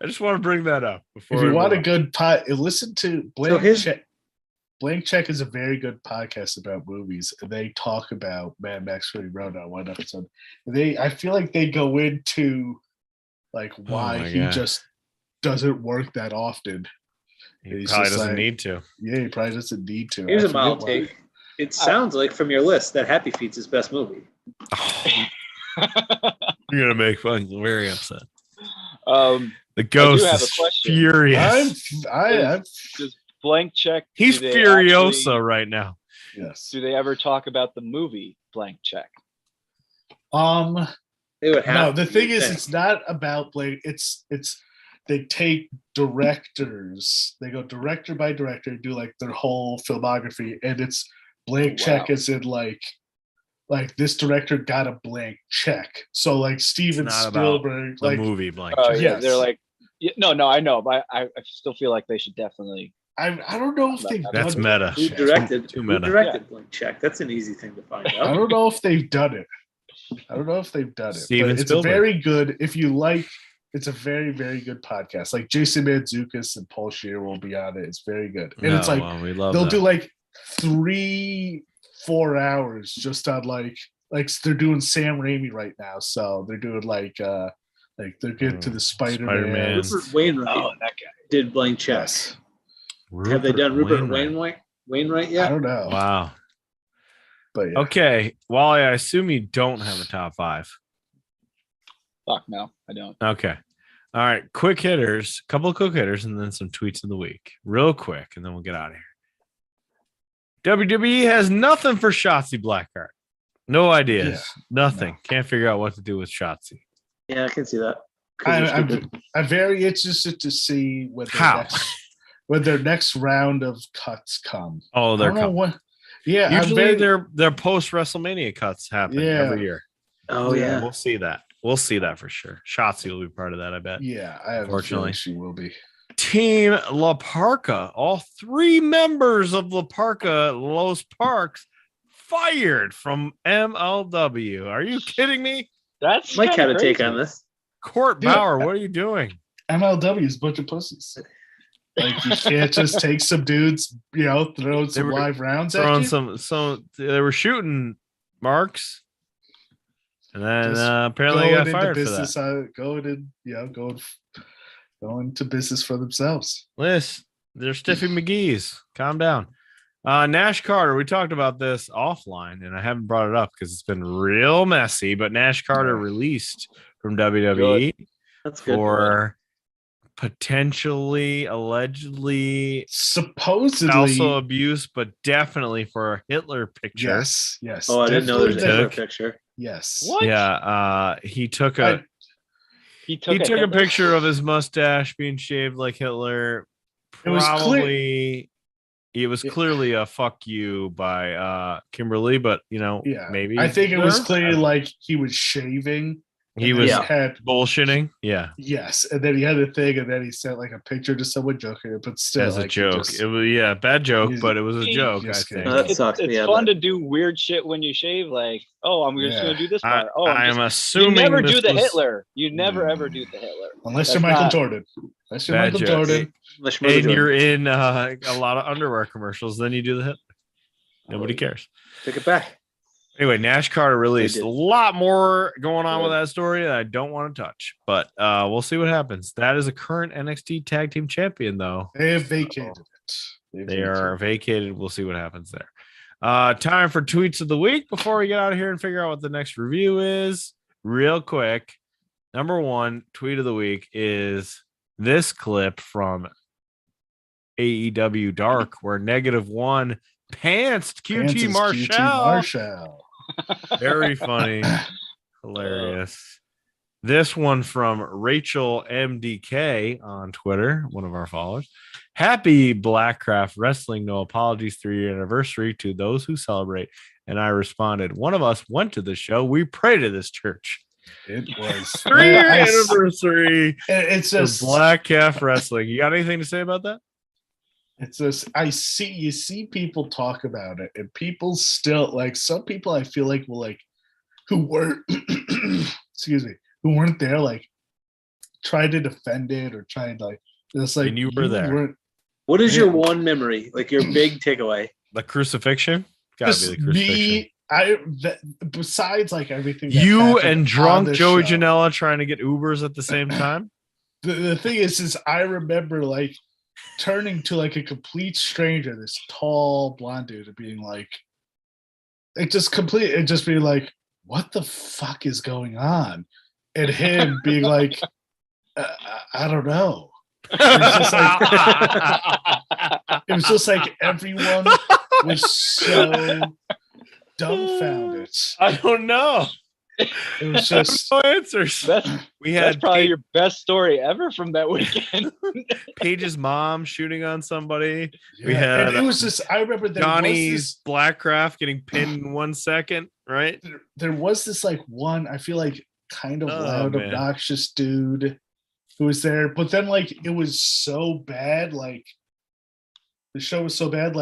I just want to bring that up. Before if you want a good listen to Blank Check. Blank Check is a very good podcast about movies. They talk about Mad Max Fury Road on one episode. I feel like they go into like why he just doesn't work that often. He probably doesn't need to. Yeah, he probably doesn't need to. Here's a mild take. It sounds like from your list that Happy Feet's his best movie. You're gonna make fun. Very upset. The ghost is furious. Does Blank Check? He's Furiosa right now. Yes. Do they ever talk about the movie Blank Check? They would have. No, the thing is, it's not about Blank. It's they take directors. They go director by director, do like their whole filmography, and it's Blank Check as in like this director got a blank check. So like Steven Spielberg, the movie Blank Check. Yeah, they're like, no, I know, but I still feel like they should definitely. I don't know if they've that's done meta. Who directed Blank Check? That's an easy thing to find out. I don't know if they've done it. Steven It's Spielberg. very good. If you like, it's a very, very good podcast. Like Jason Mantzoukas and Paul Scheer will be on it. It's very good. And it's like they'll do like 3-4 hours just on like they're doing Sam Raimi right now. So they're doing like they're getting to the Spider-Man. Rupert Wainwright that guy did Blank Check. Yes. Have they done Rupert Wainwright yet? I don't know. Wow. But okay, Wally, I assume you don't have a top 5. Fuck no, I don't. Okay. All right, quick hitters, couple of quick hitters, and then some tweets of the week, real quick, and then we'll get out of here. WWE has nothing for Shotzi Blackheart. No ideas, nothing. No. Can't figure out what to do with Shotzi. Yeah, I can see that. I'm very interested to see what their next round of cuts come. Oh, they're coming. Yeah, usually their post WrestleMania cuts happen every year. Oh yeah, we'll see that. We'll see that for sure. Shotzi will be part of that, I bet. Yeah, I have a feeling she will be. Team La Parka, all 3 members of La Parka Los Parks fired from MLW. Are you kidding me? That's Mike had a take on this. Court Bauer, what are you doing? MLW is a bunch of pussies. Like, you can't just take some dudes, throw some live rounds at you. So they were shooting marks, and then apparently they got fired for that. Going to business for themselves. Liz, they're Stiffy McGee's. Calm down. Nash Carter, we talked about this offline, and I haven't brought it up because it's been real messy, but Nash Carter released from WWE for potentially, allegedly, supposedly also abuse, but definitely for a Hitler picture. Yes. Oh, I didn't know there was a Hitler picture. Yes. What? Yeah. He took a picture of his mustache being shaved like Hitler. It was clearly a fuck you by Kimberly, but maybe I think it was clearly like he was shaving. He was bullshitting. Yeah. Yes. And then he had a thing, and then he sent like a picture to someone joking it, but still as a joke. It was bad joke, but it was a joke. I think that sucks. It's fun to do weird shit when you shave. Like, I'm just gonna do this part. I'm assuming you never do the Hitler. You never ever do the Hitler unless you're Michael Jordan. Unless you're Michael Jordan, and you're in a lot of underwear commercials, then you do the Hitler. Nobody cares. Take it back. Anyway, Nash Carter released a lot more going on with that story that I don't want to touch, but we'll see what happens. That is a current NXT Tag Team Champion, though. They have vacated it. They are vacated. We'll see what happens there. Time for tweets of the week before we get out of here and figure out what the next review is. Real quick, number 1 tweet of the week is this clip from AEW Dark where -1 pantsed QT Marshall. Very funny. Hilarious. This one from Rachel MDK on Twitter, one of our followers. Happy Blackcraft Wrestling No Apologies 3-year anniversary to those who celebrate. And I responded, one of us went to the show. We pray to this church. It was 3-year anniversary. It's just Black Calf Wrestling. You got anything to say about that? It's just you see people talk about it, and people still like some people I feel like will who weren't who weren't there try to defend it or try to it's like and you were there. What is your one memory? Like your big takeaway? The crucifixion? Gotta be the crucifixion. Besides everything you and drunk Joey Janela trying to get Ubers at the same time. The thing is I remember turning to a complete stranger, this tall blonde dude, and being what the fuck is going on? And him being I don't know. It was just everyone was so dumbfounded. I don't know. It was just no answers. That's probably your best story ever from that weekend. Paige's mom shooting on somebody. Yeah. We had and it was just I remember Johnny's Blackcraft getting pinned in 1 second, right? There was this one, I feel kind of loud, obnoxious dude who was there, but then it was so bad, the show was so bad,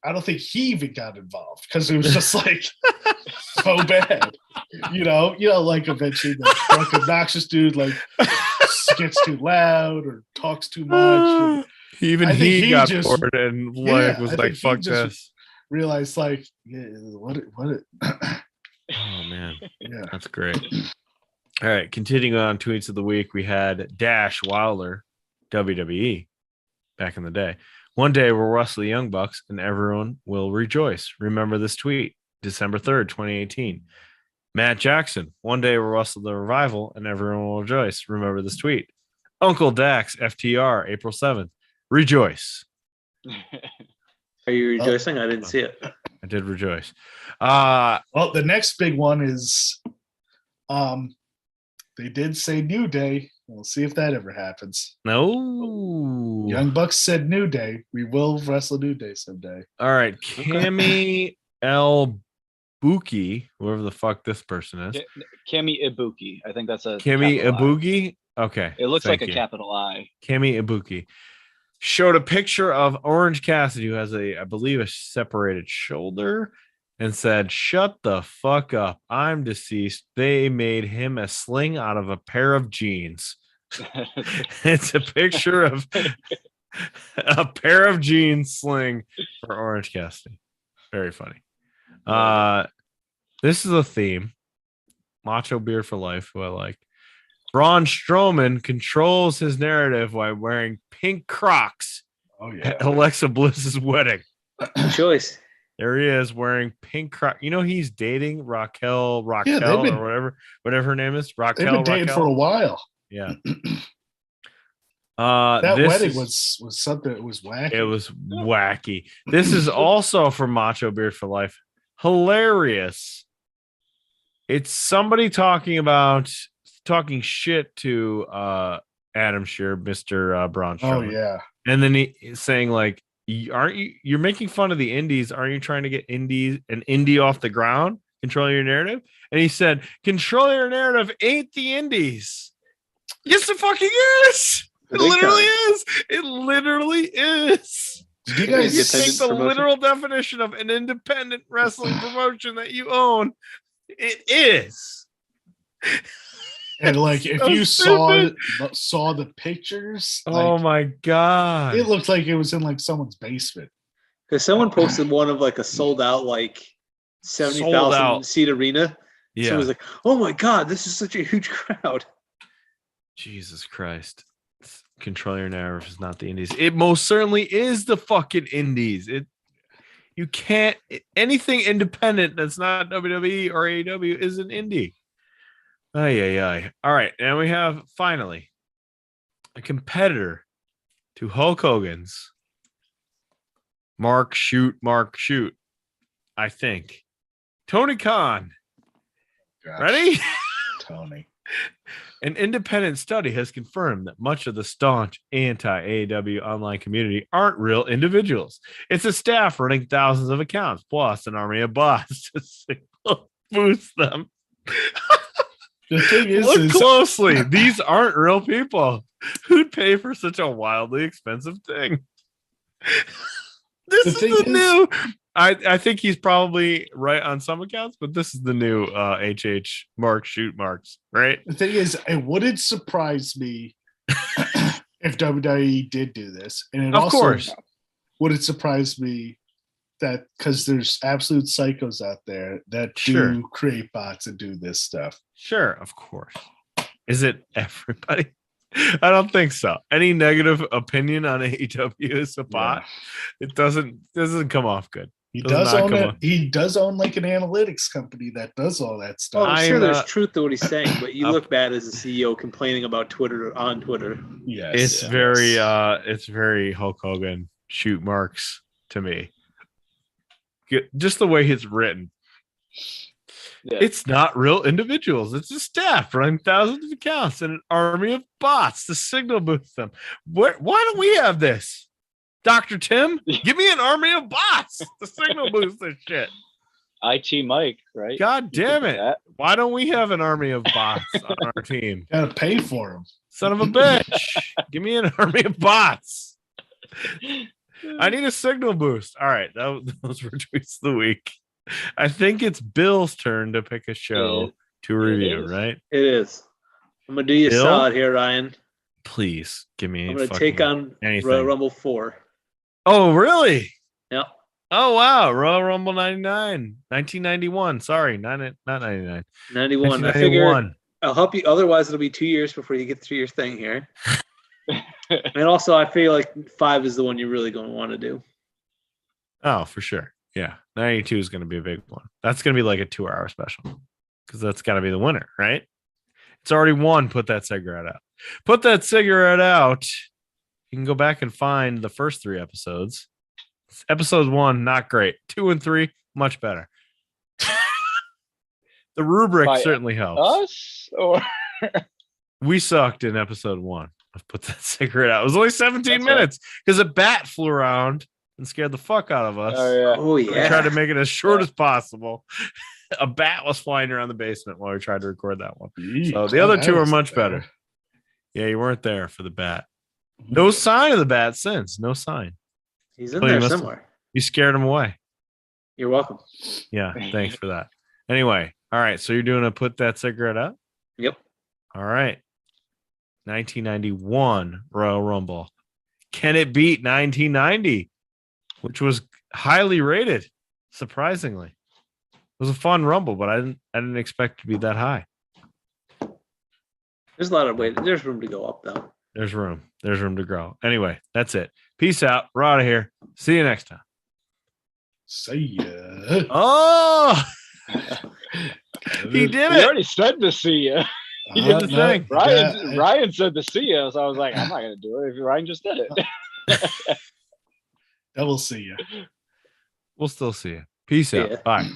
I don't think he even got involved because it was just so bad. Eventually the drunk obnoxious dude gets too loud or talks too much. Even he got bored and was fuck this. Realized what oh man. Yeah. That's great. All right, continuing on tweets of the week, we had Dash Wilder, WWE, back in the day. One day we'll wrestle the Young Bucks and everyone will rejoice. Remember this tweet, December 3rd, 2018. Matt Jackson. One day we'll wrestle the Revival and everyone will rejoice. Remember this tweet. Uncle Dax, FTR, April 7th. Rejoice. Are you rejoicing? I didn't see it. I did rejoice. Well, the next big one is they did say New Day. We'll see if that ever happens. No. Young Bucks said New Day. We will wrestle New Day someday. All right. Cammy L. Buki, whoever the fuck this person is. Cammy Ibuki. I think that's a Cammy capital I. Ibuki? Okay. It looks like you. a capital I. Cammy Ibuki showed a picture of Orange Cassidy, who has I believe, a separated shoulder, and said, "Shut the fuck up. I'm deceased. They made him a sling out of a pair of jeans." It's a picture of a pair of jeans sling for Orange Cassidy. Very funny. This is a theme. Macho Beer for Life, who I like. Braun Strowman controls his narrative while wearing pink Crocs at Alexa Bliss's wedding. Good choice. There he is wearing pink Crocs. You know he's dating Raquel or whatever her name is. Raquel. They've been dating for a while. Yeah. That wedding was something. It was wacky. It was wacky. This is also from Macho Beard for Life. Hilarious. It's somebody talking shit to Adam Shear, Mr. Braun Strowman. Oh yeah. And then he's saying, like, you're making fun of the indies, aren't you trying to get an indie off the ground? Control your narrative? And he said, control your narrative ain't the indies. Yes, it fucking is. It literally is. It literally is. Did you guys take the literal definition of an independent wrestling promotion that you own? It is. And like, if you saw the pictures, oh my god, it looked like it was in like someone's basement. Because someone posted one of like a sold out like 70,000 seat arena. Yeah, so it was like, oh my god, this is such a huge crowd. Jesus Christ. Control your narrative is not the indies. It most certainly is the fucking indies. You can't anything independent that's not WWE or AEW is an indie. Ay. All right, and we have finally a competitor to Hulk Hogan's Mark Shoot. I think Tony Khan. Gosh. Ready? Tony. An independent study has confirmed that much of the staunch anti-AEW online community aren't real individuals. It's a staff running thousands of accounts, plus an army of bots to signal boost them. The thing is, look closely. These aren't real people. Who'd pay for such a wildly expensive thing? This is the new. I think he's probably right on some accounts, but this is the new HH Mark Shoot Marks, right? The thing is, it wouldn't surprise me if WWE did do this, and it also wouldn't surprise me that because there's absolute psychos out there that do create bots and do this stuff. Sure, of course. Is it everybody? I don't think so. Any negative opinion on AEW is a bot. Yeah. It doesn't come off good. He does own it. He does own like an analytics company that does all that stuff. Oh, I'm sure there's truth to what he's saying, but you look bad as a CEO complaining about Twitter on Twitter. Yes, it's very Hulk Hogan shoot marks to me. Just the way it's written. Yeah. It's not real individuals. It's a staff running thousands of accounts and an army of bots to signal boost them. Why don't we have this? Dr. Tim, give me an army of bots to signal boost this shit. IT Mike, right? God damn it. Why don't we have an army of bots on our team? Gotta pay for them. Son of a bitch. Give me an army of bots. I need a signal boost. All right. Those were tweets of the week. I think it's Bill's turn to pick a show to review, right? It is. I'm going to do you a solid here, Ryan. Please give me I'm going to take on Royal Rumble 4. Oh, really? Yeah. Oh, wow. Royal Rumble 1991. Sorry, not 99. 91. I figure I'll help you. Otherwise, it'll be 2 years before you get through your thing here. And also, I feel like 5 is the one you're really going to want to do. Oh, for sure. Yeah. 92 is going to be a big one. That's going to be like a 2-hour special. because that's got to be the winner, right? It's already won. Put that cigarette out. Put that cigarette out. You can go back and find the first 3 episodes. Episode 1, not great. 2 and 3, much better. The rubric certainly helps. Us or we sucked in episode 1. I've put that cigarette out. It was only 17 minutes because a bat flew around and scared the fuck out of us. Oh yeah. We tried to make it as short as possible. A bat was flying around the basement while we tried to record that one. So the other 2 are much better. Yeah, you weren't there for the bat. No sign of the bat since. No sign. He's in there somewhere. You scared him away. You're welcome. Yeah, thanks for that. Anyway, all right. So you're doing a put that cigarette up? Yep. All right. 1991 Royal Rumble. Can it beat 1990, which was highly rated? Surprisingly, it was a fun Rumble, but I didn't expect it to be that high. There's a lot of weight. There's room to go up, though. There's room. There's room to grow. Anyway, that's it. Peace out. We're out of here. See you next time. See ya. Oh, he did He it. already said to see you. He did the thing. Ryan said to see you, so I was like, I'm not gonna do it. Ryan just did it. I will see you. We'll still see you. Peace out. Bye.